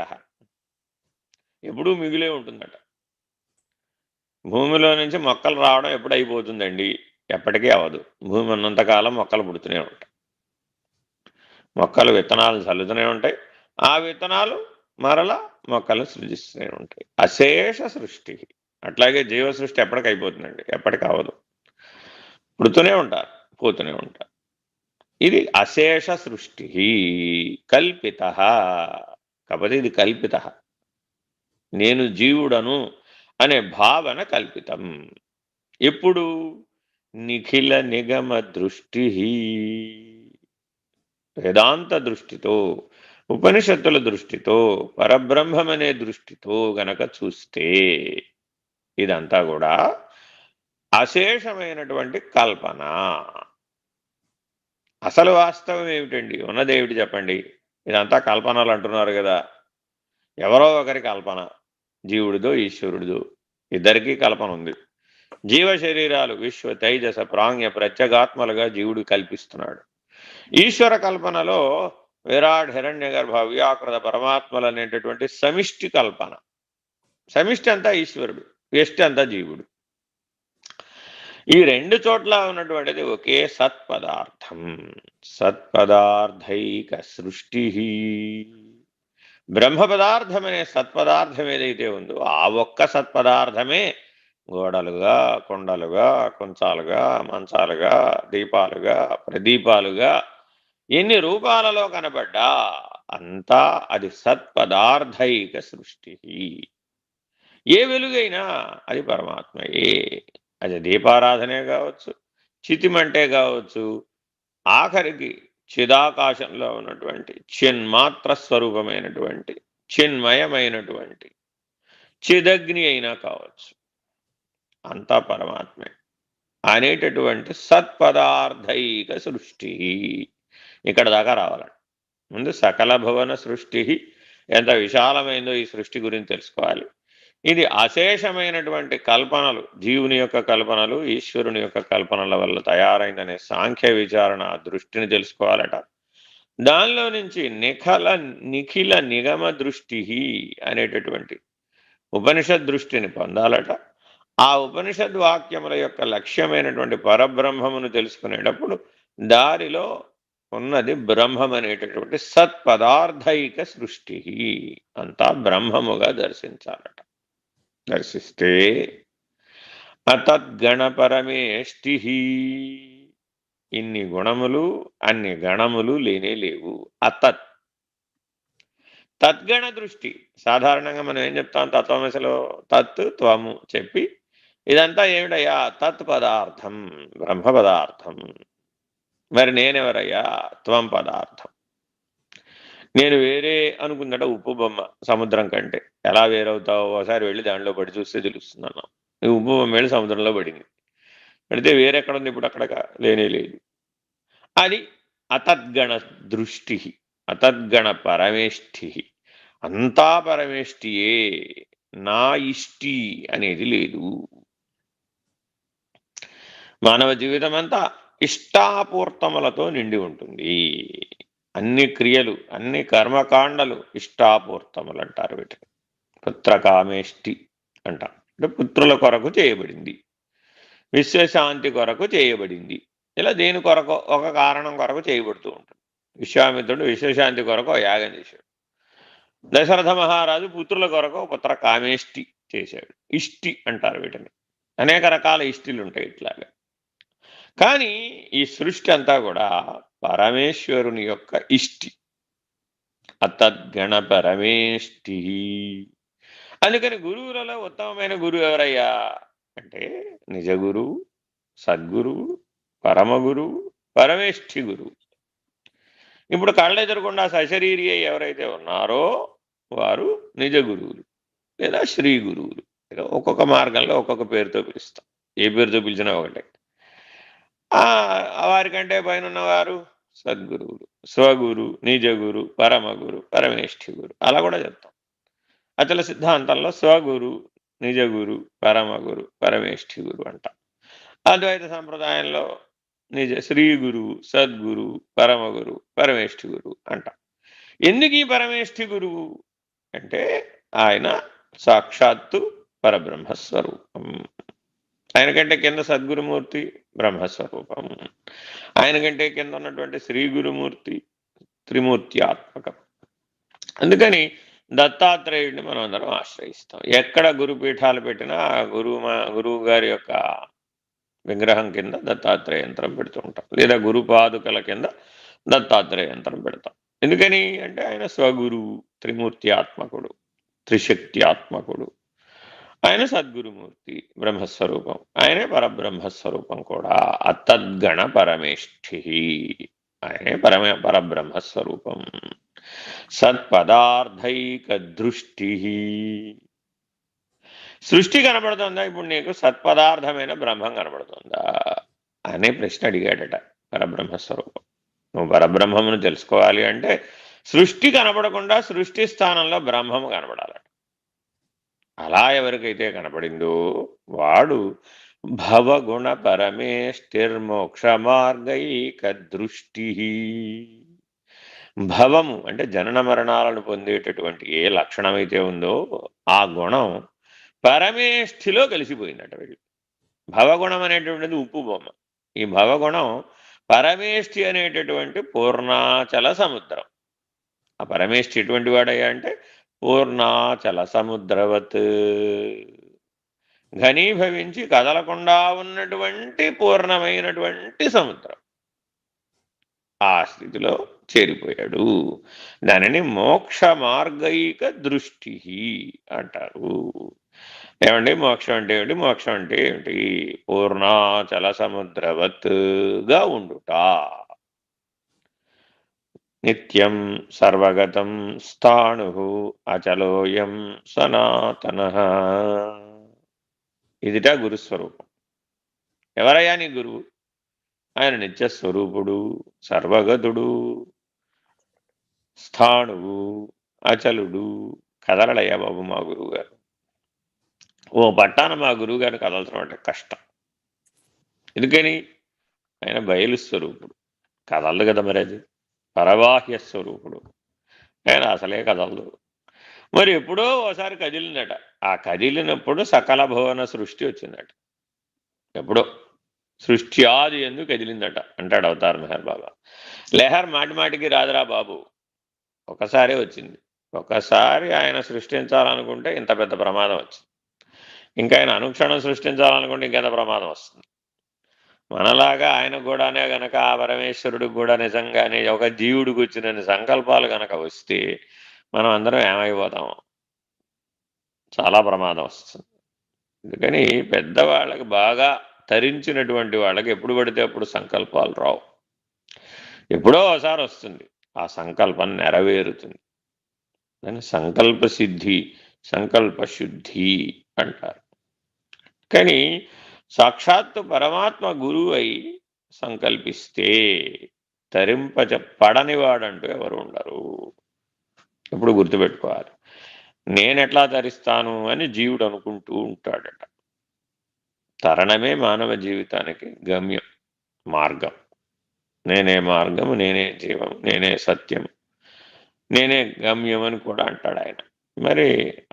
ఎప్పుడూ మిగిలే ఉంటుందట. భూమిలో నుంచి మొక్కలు రావడం ఎప్పుడు అయిపోతుందండి? ఎప్పటికీ అవ్వదు. భూమి ఉన్నంతకాలం మొక్కలు పుడుతూనే ఉంటాయి, మొక్కలు విత్తనాలు చల్లుతూనే ఉంటాయి, ఆ విత్తనాలు మరలా మొక్కలు సృజిస్తూనే ఉంటాయి. అశేష సృష్టి. అట్లాగే జీవ సృష్టి ఎప్పటికి అయిపోతుందండి? ఎప్పటికి అవ్వదు, పుడుతూనే ఉంటారు, పోతూనే ఉంటారు. ఇది అశేష సృష్టి. కల్పిత, కాకపోతే ఇది కల్పిత, నేను జీవుడను అనే భావన కల్పితం. ఎప్పుడు? నిఖిల నిగమ దృష్టి, వేదాంత దృష్టితో, ఉపనిషత్తుల దృష్టితో, పరబ్రహ్మమనే దృష్టితో గనక చూస్తే ఇదంతా కూడా అశేషమైనటువంటి కల్పన. అసలు వాస్తవం ఏమిటండి? ఉన్నదేమిటి చెప్పండి? ఇదంతా కల్పనలు అంటున్నారు కదా. ఎవరో ఒకరి కల్పన, జీవుడిదో ఈశ్వరుడిదో, ఇద్దరికీ కల్పన ఉంది. జీవ శరీరాలు విశ్వ తైజస ప్రాంగ్య ప్రత్యేగాత్మలుగా జీవుడు కల్పిస్తున్నాడు. ఈశ్వర కల్పనలో విరాట్ హిరణ్య గర్భ వ్యాకృత పరమాత్మలు అనేటటువంటి సమిష్టి కల్పన. సమిష్టి అంతా ఈశ్వరుడు, వ్యష్టి అంతా జీవుడు. ఈ రెండు చోట్ల ఉన్నటువంటిది ఒకే సత్పదార్థం. సత్పదార్థైక సృష్టి. బ్రహ్మ పదార్థం అనే సత్పదార్థం ఏదైతే ఉందో ఆ ఒక్క సత్పదార్థమే గోడలుగా, కొండలుగా, కుంచాలుగా, మంచాలుగా, దీపాలుగా, ప్రదీపాలుగా ఎన్ని రూపాలలో కనబడ్డా అంతా అది సత్పదార్థైక సృష్టి. ఏ వెలుగైనా అది పరమాత్మయే. అది దీపారాధనే కావచ్చు, చితిమంటే కావచ్చు, ఆఖరికి చిదాకాశంలో ఉన్నటువంటి చిన్మాత్ర స్వరూపమైనటువంటి చిన్మయమైనటువంటి చిదగ్ని అయినా కావచ్చు, అంతా పరమాత్మే అనేటటువంటి సత్పదార్థైక సృష్టి. ఇక్కడ దాకా రావాలండి. ముందు సకల భువన సృష్టి ఎంత విశాలమైందో ఈ సృష్టి గురించి తెలుసుకోవాలి. ఇది అశేషమైనటువంటి కల్పనలు, జీవుని యొక్క కల్పనలు, ఈశ్వరుని యొక్క కల్పనల వల్ల తయారైందనే సాంఖ్య విచారణ దృష్టిని తెలుసుకోవాలట. దానిలో నుంచి నిఖిల నిగమ దృష్టి అనేటటువంటి ఉపనిషద్ దృష్టిని పొందాలట. ఆ ఉపనిషద్ వాక్యముల యొక్క లక్ష్యమైనటువంటి పరబ్రహ్మమును తెలుసుకునేటప్పుడు దారిలో ఉన్నది బ్రహ్మం అనేటటువంటి సత్పదార్థైక సృష్టి అంతా బ్రహ్మముగా దర్శించాలట. దర్శిస్తే అతద్గణ పరమేష్టి, ఇన్ని గుణములు అన్ని గణములు లేనే లేవు. తద్గణ దృష్టి. సాధారణంగా మనం ఏం చెప్తాం తత్వమశలో? తత్ త్వము చెప్పి ఇదంతా ఏమిటయ్యా? తత్ పదార్థం, బ్రహ్మ పదార్థం. మరి నేనెవరయ్యా? త్వం పదార్థం. నేను వేరే అనుకుందట ఉప్పు బొమ్మ సముద్రం కంటే. ఎలా వేరవుతావు? ఒకసారి వెళ్ళి దాంట్లో పడి చూస్తే తెలుస్తుంది అన్నాం. ఈ ఉప్పు బొమ్మ వెళ్ళి సముద్రంలో పడింది. పడితే వేరెక్కడుంది? ఇప్పుడు అక్కడ లేనే లేదు. అది అతద్గణ దృష్టి, అతద్గణ పరమేష్ఠి. అంతా పరమేష్ఠియే, నా ఇష్టి అనేది లేదు. మానవ జీవితం అంతా ఇష్టాపూర్తములతో నిండి ఉంటుంది. అన్ని క్రియలు, అన్ని కర్మకాండలు ఇష్టాపూర్తములు అంటారు వీటిని. పుత్రకామేష్టి అంటాం. అంటే పుత్రుల కొరకు చేయబడింది, విశ్వశాంతి కొరకు చేయబడింది. ఇలా దేని కొరకు? ఒక కారణం కొరకు చేయబడుతూ ఉంటుంది. విశ్వామిత్రుడు విశ్వశాంతి కొరకు యాగం చేశాడు. దశరథ మహారాజు పుత్రుల కొరకు పుత్రకామేష్టి చేశాడు. ఇష్టి అంటారు వీటిని. అనేక రకాల ఇష్టిలు ఉంటాయి ఇట్లాగా. కానీ ఈ సృష్టి అంతా కూడా పరమేశ్వరుని యొక్క ఇష్టి, అతద్గణ పరమేష్టి. అందుకని గురువులలో ఉత్తమమైన గురువు ఎవరయ్యా అంటే నిజ గురువు, సద్గురువు, పరమగురువు, పరమేష్ఠి గురువు. ఇప్పుడు కళ్ళెదురకుండా సశరీరి ఎవరైతే ఉన్నారో వారు నిజ గురువులు లేదా శ్రీ గురువులు. ఒక్కొక్క మార్గంలో ఒక్కొక్క పేరుతో పిలుస్తాం. ఏ పేరుతో పిలిచినా ఒకటే. వారికంటే పైన ఉన్నవారు సద్గురువులు, స్వగురు, నిజ గురు, పరమగురు, పరమేష్ఠి గురు. అలా కూడా చెప్తాం. అచల సిద్ధాంతంలో స్వగురు, నిజ గురు, పరమగురు, పరమేష్ఠి గురు అంటాం. అద్వైత సంప్రదాయంలో శ్రీ గురువు, సద్గురు, పరమగురు, పరమేష్ఠి గురువు అంటాం. ఎందుకు ఈ పరమేష్ఠి గురువు అంటే ఆయన సాక్షాత్తు పరబ్రహ్మస్వరూపం. ఆయన కంటే కింద సద్గురుమూర్తి బ్రహ్మస్వరూపం. ఆయన కంటే కింద ఉన్నటువంటి శ్రీ గురుమూర్తి త్రిమూర్త్యాత్మకం. అందుకని దత్తాత్రేయుడిని మనం అందరం ఆశ్రయిస్తాం. ఎక్కడ గురుపీఠాలు పెట్టినా గురువు గారి యొక్క విగ్రహం కింద దత్తాత్రేయ యంత్రం పెడుతూ ఉంటాం, లేదా గురుపాదుకల కింద దత్తాత్రేయ యంత్రం పెడతాం. ఎందుకని అంటే ఆయన స్వగురువు, త్రిమూర్త్యాత్మకుడు, త్రిశక్త్యాత్మకుడు. ఆయన సద్గురుమూర్తి, బ్రహ్మస్వరూపం. ఆయనే పరబ్రహ్మస్వరూపం కూడా. అతద్గణ పరమేష్ఠి, ఆయనే పరబ్రహ్మస్వరూపం. సత్పదార్థైక దృష్టి. సృష్టి కనబడుతుందా ఇప్పుడు నీకు? సత్పదార్థమైన బ్రహ్మం కనబడుతుందా అనే ప్రశ్న అడిగాడట పరబ్రహ్మస్వరూపం. నువ్వు పరబ్రహ్మమును తెలుసుకోవాలి అంటే సృష్టి కనబడకుండా సృష్టి స్థానంలో బ్రహ్మము కనబడాలట. అలా ఎవరికైతే కనపడిందో వాడు భవగుణ పరమేష్టిర్మోక్ష మార్గైక దృష్టి. భవము అంటే జనన మరణాలను పొందేటటువంటి ఏ లక్షణమైతే ఉందో ఆ గుణం పరమేష్ఠిలో కలిసిపోయిందట వీళ్ళు. భవగుణం అనేటువంటిది ఉప్పు బొమ్మ. ఈ భవగుణం పరమేష్ఠి అనేటటువంటి పూర్ణాచల సముద్రం. ఆ పరమేష్ఠి ఎటువంటి వాడయ్యా అంటే పూర్ణాచల సముద్రవత్, ఘనీభవించి కదలకుండా ఉన్నటువంటి పూర్ణమైనటువంటి సముద్రం. ఆ స్థితిలో చేరిపోయాడు. దానిని మోక్ష మార్గైక దృష్టి అంటారు. ఏమండి మోక్షం అంటే ఏమిటి? మోక్షం అంటే ఏమిటి? పూర్ణాచల సముద్రవత్గా ఉండుట. నిత్యం సర్వగతం స్థాణు అచలోయం సనాతన. ఇదిట గురుస్వరూపం. ఎవరయ్యా నీ గురువు? ఆయన నిత్యస్వరూపుడు, సర్వగతుడు, స్థాణువు, అచలుడు. కదలడయ్యా బాబు మా గురువు గారు. ఓ పట్టాన మా గురువు గారిని కదలచడం అంటే కష్టం. ఎందుకని? ఆయన బయలు స్వరూపుడు, కదలదు కదా మరి. అది పరబాహ్య స్వరూపుడు, ఆయన అసలే కదలదు. మరి ఎప్పుడో ఓసారి కదిలిందట. ఆ కదిలినప్పుడు సకల భువన సృష్టి వచ్చిందట. ఎప్పుడో సృష్టి ఆది ఎందుకు కదిలిందట అంటాడు అవతార్ మెహర్ బాబా. లెహర్ మాటి మాటికి రాదురా బాబు, ఒకసారే వచ్చింది. ఒకసారి ఆయన సృష్టించాలనుకుంటే ఇంత పెద్ద ప్రమాదం వచ్చింది. ఇంకా ఆయన అనుక్షణం సృష్టించాలనుకుంటే ఇంకెంత ప్రమాదం వస్తుంది. మనలాగా ఆయన కూడానే గనక ఆ పరమేశ్వరుడికి కూడా నిజంగానే ఒక జీవుడికి వచ్చిన సంకల్పాలు గనక వస్తే మనం అందరం ఏమైపోతాము? చాలా ప్రమాదం వస్తుంది. అందుకని పెద్దవాళ్ళకి, బాగా తరించినటువంటి వాళ్ళకి ఎప్పుడు పడితే అప్పుడు సంకల్పాలు రావు. ఎప్పుడో ఒకసారి వస్తుంది, ఆ సంకల్పం నెరవేరుతుంది. దాన్ని సంకల్ప సిద్ధి, సంకల్ప శుద్ధి అంటారు. కానీ సాక్షాత్తు పరమాత్మ గురువు అయి సంకల్పిస్తే పడనివాడంటూ ఎవరు ఉండరు. ఎప్పుడు గుర్తుపెట్టుకోవాలి. నేనెట్లా తరిస్తాను అని జీవుడు అనుకుంటూ ఉంటాడట. తరణమే మానవ జీవితానికి గమ్యం, మార్గం. నేనే మార్గం, నేనే జీవం, నేనే సత్యం, నేనే గమ్యం అని కూడా అంటాడు ఆయన. మరి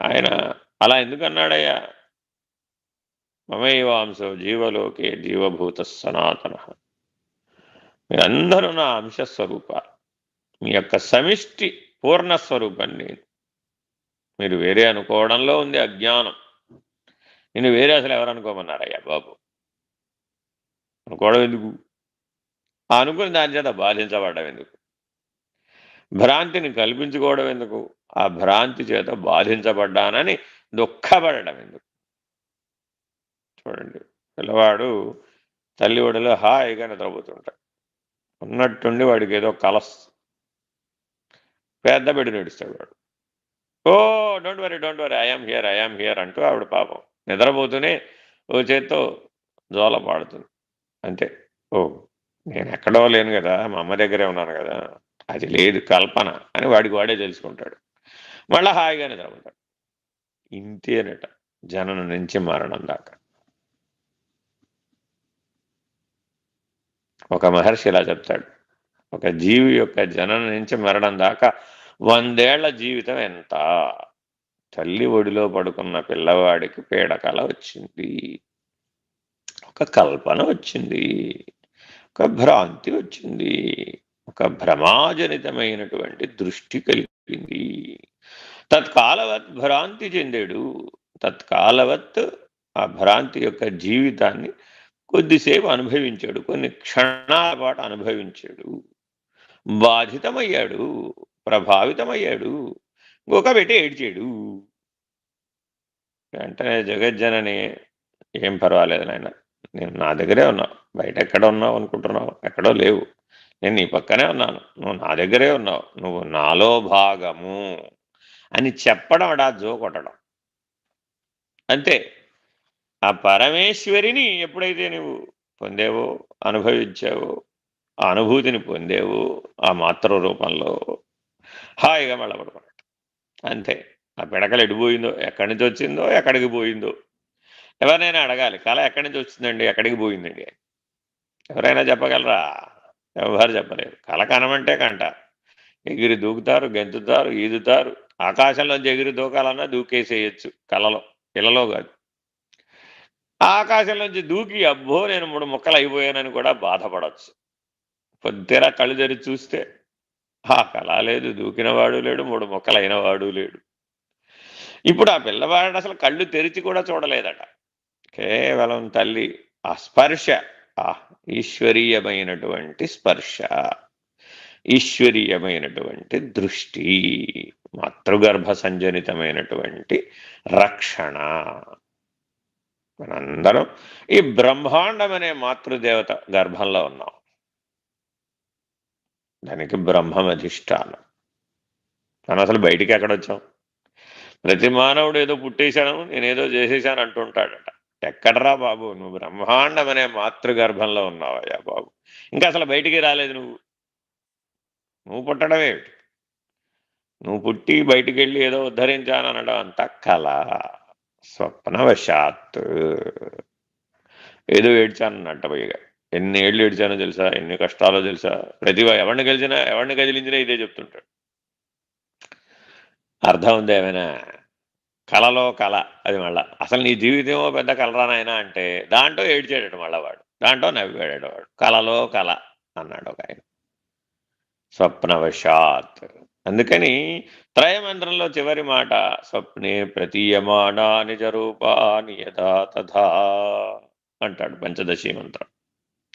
ఆయన అలా ఎందుకన్నాడయ్యా? మమైవాంశో జీవలోకే జీవభూత సనాతన. మీరందరూ నా అంశస్వరూపాలు, మీ యొక్క సమిష్టి పూర్ణస్వరూపం నేను. మీరు వేరే అనుకోవడంలో ఉంది అజ్ఞానం. నేను వేరే అసలు ఎవరు అనుకోమన్నారయ్యా బాబు? అనుకోవడం ఎందుకు? ఆ అనుకుని దాని చేత బాధించబడడం ఎందుకు? భ్రాంతిని కల్పించుకోవడం ఎందుకు? ఆ భ్రాంతి చేత బాధించబడ్డానని దుఃఖపడడం ఎందుకు? చూడండి, పిల్లవాడు తల్లి ఒడిలో హాయిగా నిద్రపోతుంటాడు. ఉన్నట్టుండి వాడికి ఏదో కలస్, పెద్ద బిడ్డ నడుస్తాడు వాడు. ఓ డోంట్ వరీ ఐఆమ్ హియర్ అంటూ ఆవిడ పాపం నిద్రపోతూనే ఓ చేత్తో జోల పాడుతుంది. అంతే. ఓ నేను ఎక్కడో లేను కదా, మా అమ్మ దగ్గరే ఉన్నాను కదా, అది లేదు కల్పన అని వాడికి వాడే తెలుసుకుంటాడు. మళ్ళా హాయిగా నిద్రపోతాడు. ఇంతేనట జననం నుంచి మరణం దాకా. ఒక మహర్షి ఇలా చెప్తాడు, ఒక జీవి యొక్క జననం నుంచి మరణం దాకా 100 ఏళ్ల జీవితం ఎంత? తల్లి ఒడిలో పడుకున్న పిల్లవాడికి పీడకల వచ్చింది, ఒక కల్పన వచ్చింది, ఒక భ్రాంతి వచ్చింది, ఒక భ్రమాజనితమైనటువంటి దృష్టి కలిగింది. తత్కాలవత్ భ్రాంతి చెందాడు. తత్కాలవత్ ఆ భ్రాంతి యొక్క జీవితాన్ని కొద్దిసేపు అనుభవించాడు, కొన్ని క్షణాల పాటు అనుభవించాడు, బాధితమయ్యాడు, ప్రభావితమయ్యాడు, పెట్టి ఏడ్చాడు. వెంటనే జగజ్జనని, ఏం పర్వాలేదు నాయన, నేను నా దగ్గరే ఉన్నావు, బయట ఎక్కడ ఉన్నావు అనుకుంటున్నావు? ఎక్కడో లేవు, నేను నీ పక్కనే ఉన్నాను, నువ్వు నా దగ్గరే ఉన్నావు, నువ్వు నాలో భాగము అని చెప్పడం అడా జో కొట్టడం. అంతే. ఆ పరమేశ్వరిని ఎప్పుడైతే నువ్వు పొందేవో, అనుభవించావో, ఆ అనుభూతిని పొందేవో ఆ మాతృ రూపంలో, హాయిగా మళ్ళబడుకున్నట్టు. అంతే. ఆ పిడకలు ఎడిపోయిందో, ఎక్కడి నుంచి వచ్చిందో, ఎక్కడికి పోయిందో. ఎవరినైనా అడగాలి, కళ ఎక్కడి నుంచి వచ్చిందండి, ఎక్కడికి పోయిందండి? ఎవరైనా చెప్పగలరా? ఎవరు చెప్పలేరు. కళ కనమంటే కంట. ఎగిరి దూకుతారు, గెంతుతారు, ఈదుతారు. ఆకాశంలోంచి ఎగిరి దూకాలన్నా దూకేసేయచ్చు కళలో, ఇళ్ళలో కాదు. ఆకాశంలోంచి దూకి అబ్బో నేను 3 ముక్కలు అయిపోయానని కూడా బాధపడచ్చు. పొద్దున కళ్ళు తెరిచి చూస్తే ఆ కళ లేదు, దూకినవాడు లేడు, 3 ముక్కలైన వాడు లేడు. ఇప్పుడు ఆ పిల్లవాడు అసలు కళ్ళు తెరిచి కూడా చూడలేదట. కేవలం తల్లి ఆ స్పర్శ, ఆ ఈశ్వరీయమైనటువంటి స్పర్శ, ఈశ్వరీయమైనటువంటి దృష్టి, మాతృగర్భ సంజనితమైనటువంటి రక్షణ. మనందరం ఈ బ్రహ్మాండం అనే మాతృదేవత గర్భంలో ఉన్నాం. దానికి బ్రహ్మం అధిష్టానం. మనం అసలు బయటికి ఎక్కడొచ్చాం? ప్రతి మానవుడు ఏదో పుట్టేశాను, నేనేదో చేసేసాను అంటుంటాడట. ఎక్కడరా బాబు, నువ్వు బ్రహ్మాండం అనే మాతృగర్భంలో ఉన్నావయ్యా బాబు. ఇంకా అసలు బయటికి రాలేదు నువ్వు. నువ్వు పుట్టడం ఏమిటి? నువ్వు పుట్టి బయటికి వెళ్ళి ఏదో ఉద్ధరించాననడం అంతా కళ, స్వప్నవశాత్. ఏదో ఏడ్చానన్నట్ట పైగా. ఎన్ని ఏళ్ళు ఏడ్చానో తెలుసా, ఎన్ని కష్టాలో తెలుసా. ఎవరిని కదిలించినా ఇదే చెప్తుంటాడు. అర్థం ఉంది ఏమైనా? కళలో కళ అది. మళ్ళా అసలు నీ జీవితమో పెద్ద కలరా నాయనా అంటే దాంట్లో ఏడ్చాడట మళ్ళా వాడు, దాంట్లో నవ్వాడట వాడు. కళలో కళ అన్నాడు ఒక ఆయన. స్వప్నవశాత్. అందుకని త్రయమంత్రంలో చివరి మాట స్వప్నే ప్రతీయమానా నిజ రూపాని యథా తథా అంటాడు పంచదశి మంత్రం.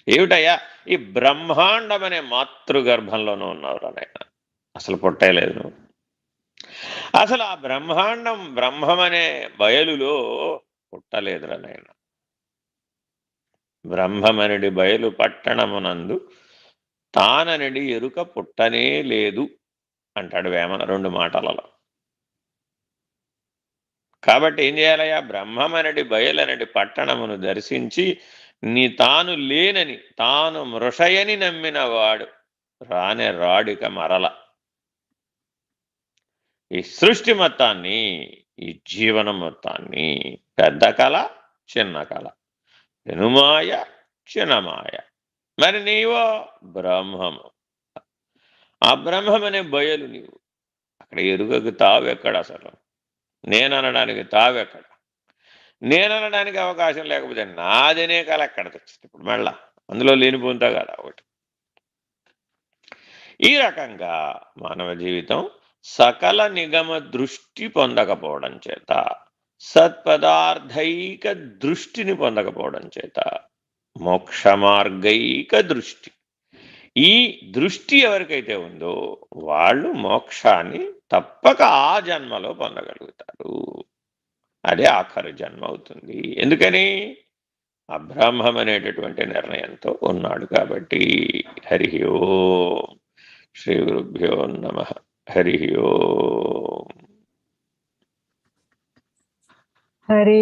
ఏమిటయ్యా? ఈ బ్రహ్మాండం అనే మాతృగర్భంలోనూ ఉన్నావురా నాయన. అసలు పుట్టలేదు నువ్వు. అసలు ఆ బ్రహ్మాండం బ్రహ్మమనే బయలులో పుట్టలేదురా నాయన. బ్రహ్మమనడి బయలు పట్టణమునందు తాననడి ఎరుక పుట్టనే లేదు అంటాడు వేమన 2 మాటలలో. కాబట్టి ఏం చేయాలయ్యా? బ్రహ్మమనడి బయలనడి పట్టణమును దర్శించి నీ తాను లేనని, తాను మృషయని నమ్మిన వాడు రానే రాడిక మరల. ఈ సృష్టి మొత్తాన్ని, ఈ జీవనం మొత్తాన్ని, పెద్ద కళ చిన్న కళ, పెనుమాయ చిన్నమాయ, మరి నీవో బ్రహ్మము. ఆ బ్రహ్మమనే బయలు నీవు. అక్కడ ఎరుగకు తావెక్కడ? అసలు నేననడానికి తావెక్కడ? నేననడానికి అవకాశం లేకపోతే నాదనే కళ ఎక్కడ తెచ్చింది ఇప్పుడు మళ్ళా? అందులో లేనిపోతా కదా ఒకటి. ఈ రకంగా మానవ జీవితం సకల నిగమ దృష్టి పొందకపోవడం చేత, సత్పదార్థైక దృష్టిని పొందకపోవడం చేత, మోక్ష మార్గైక దృష్టి, ఈ దృష్టి ఎవరికైతే ఉందో వాళ్ళు మోక్షాన్ని తప్పక ఆ జన్మలో పొందగలుగుతారు. అదే ఆఖరి జన్మ అవుతుంది. ఎందుకని? అబ్రహ్మం అనేటటువంటి నిర్ణయంతో ఉన్నాడు కాబట్టి. హరి ఓం. శ్రీ గురుభ్యో నమః. హరి ఓం. హరి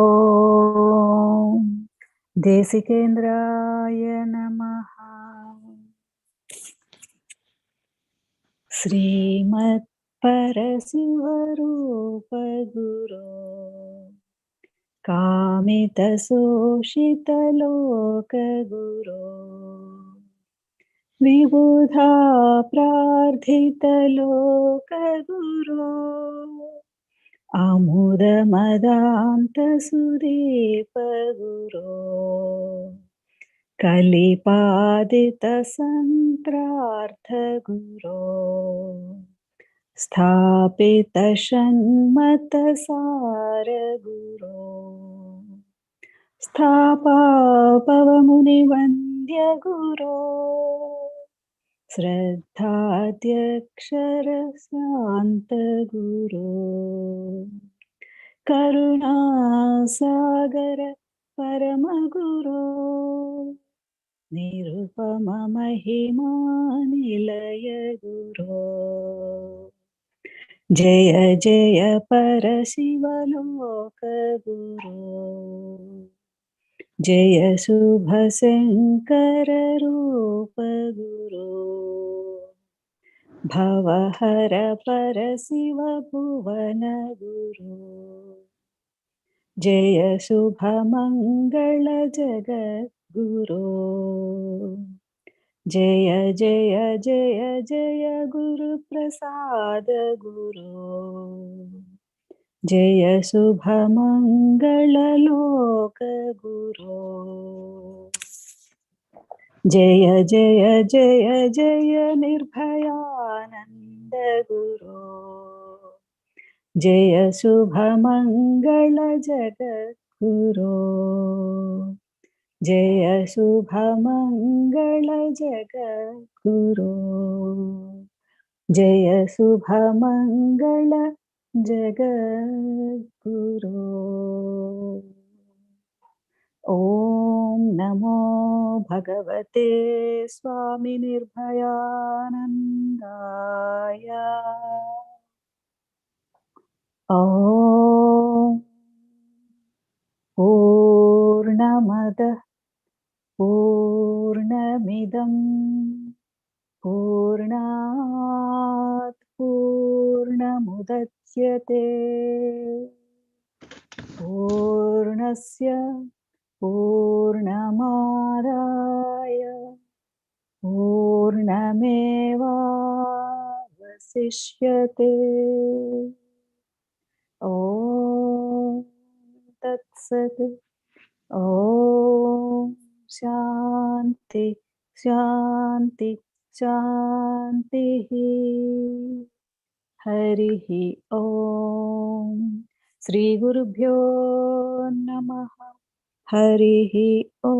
ఓం. దేశికేంద్రాయ నమః. శ్రీమత్ పరశివరూప గురో కామితశోషితలోక గురో విబుధా ప్రార్థితలోక గురో అముదమదాంతసుదీప గురో కలిపాదిత సంత్రార్థ గురో స్థాపిత షణ్మత సార గురో స్థాపాపవముని వంద్య గురో శ్రద్ధాధ్యక్షర శాంత గురో కరుణాసాగర పరమ గురో నిరుపమ మహిమా నిలయ గురో జయ జయ పరశివలోక గురో జయ శుభ శంకర రూప గురో భవహర పరశివ భువన గురో జయ శుభ మంగళ జగద్గురో జయ జయ జయ జయ గురు ప్రసాద గురో जय शुभमङ्गललोकगुरो जय जय जय जय निर्भयानन्द गुरो जय शुभमङ्गल जगद्गुरो जय शुभमङ्गल जगद्गुरो जय शुभमङ्गल जगद्गुरो ॐ नमो भगवते स्वामी निर्भयानन्दाय ॐ पूर्णमदः पूर्णमिदं पूर्णात् पूर्णमुदच्यते पूर्णस्य पूर्णमादाय पूर्णमेवावशिष्यते ॐ तत्सत् ॐ शान्ति शान्ति शान्तिः हरिः ॐ श्रीगुरुभ्यो नमः हरिः ॐ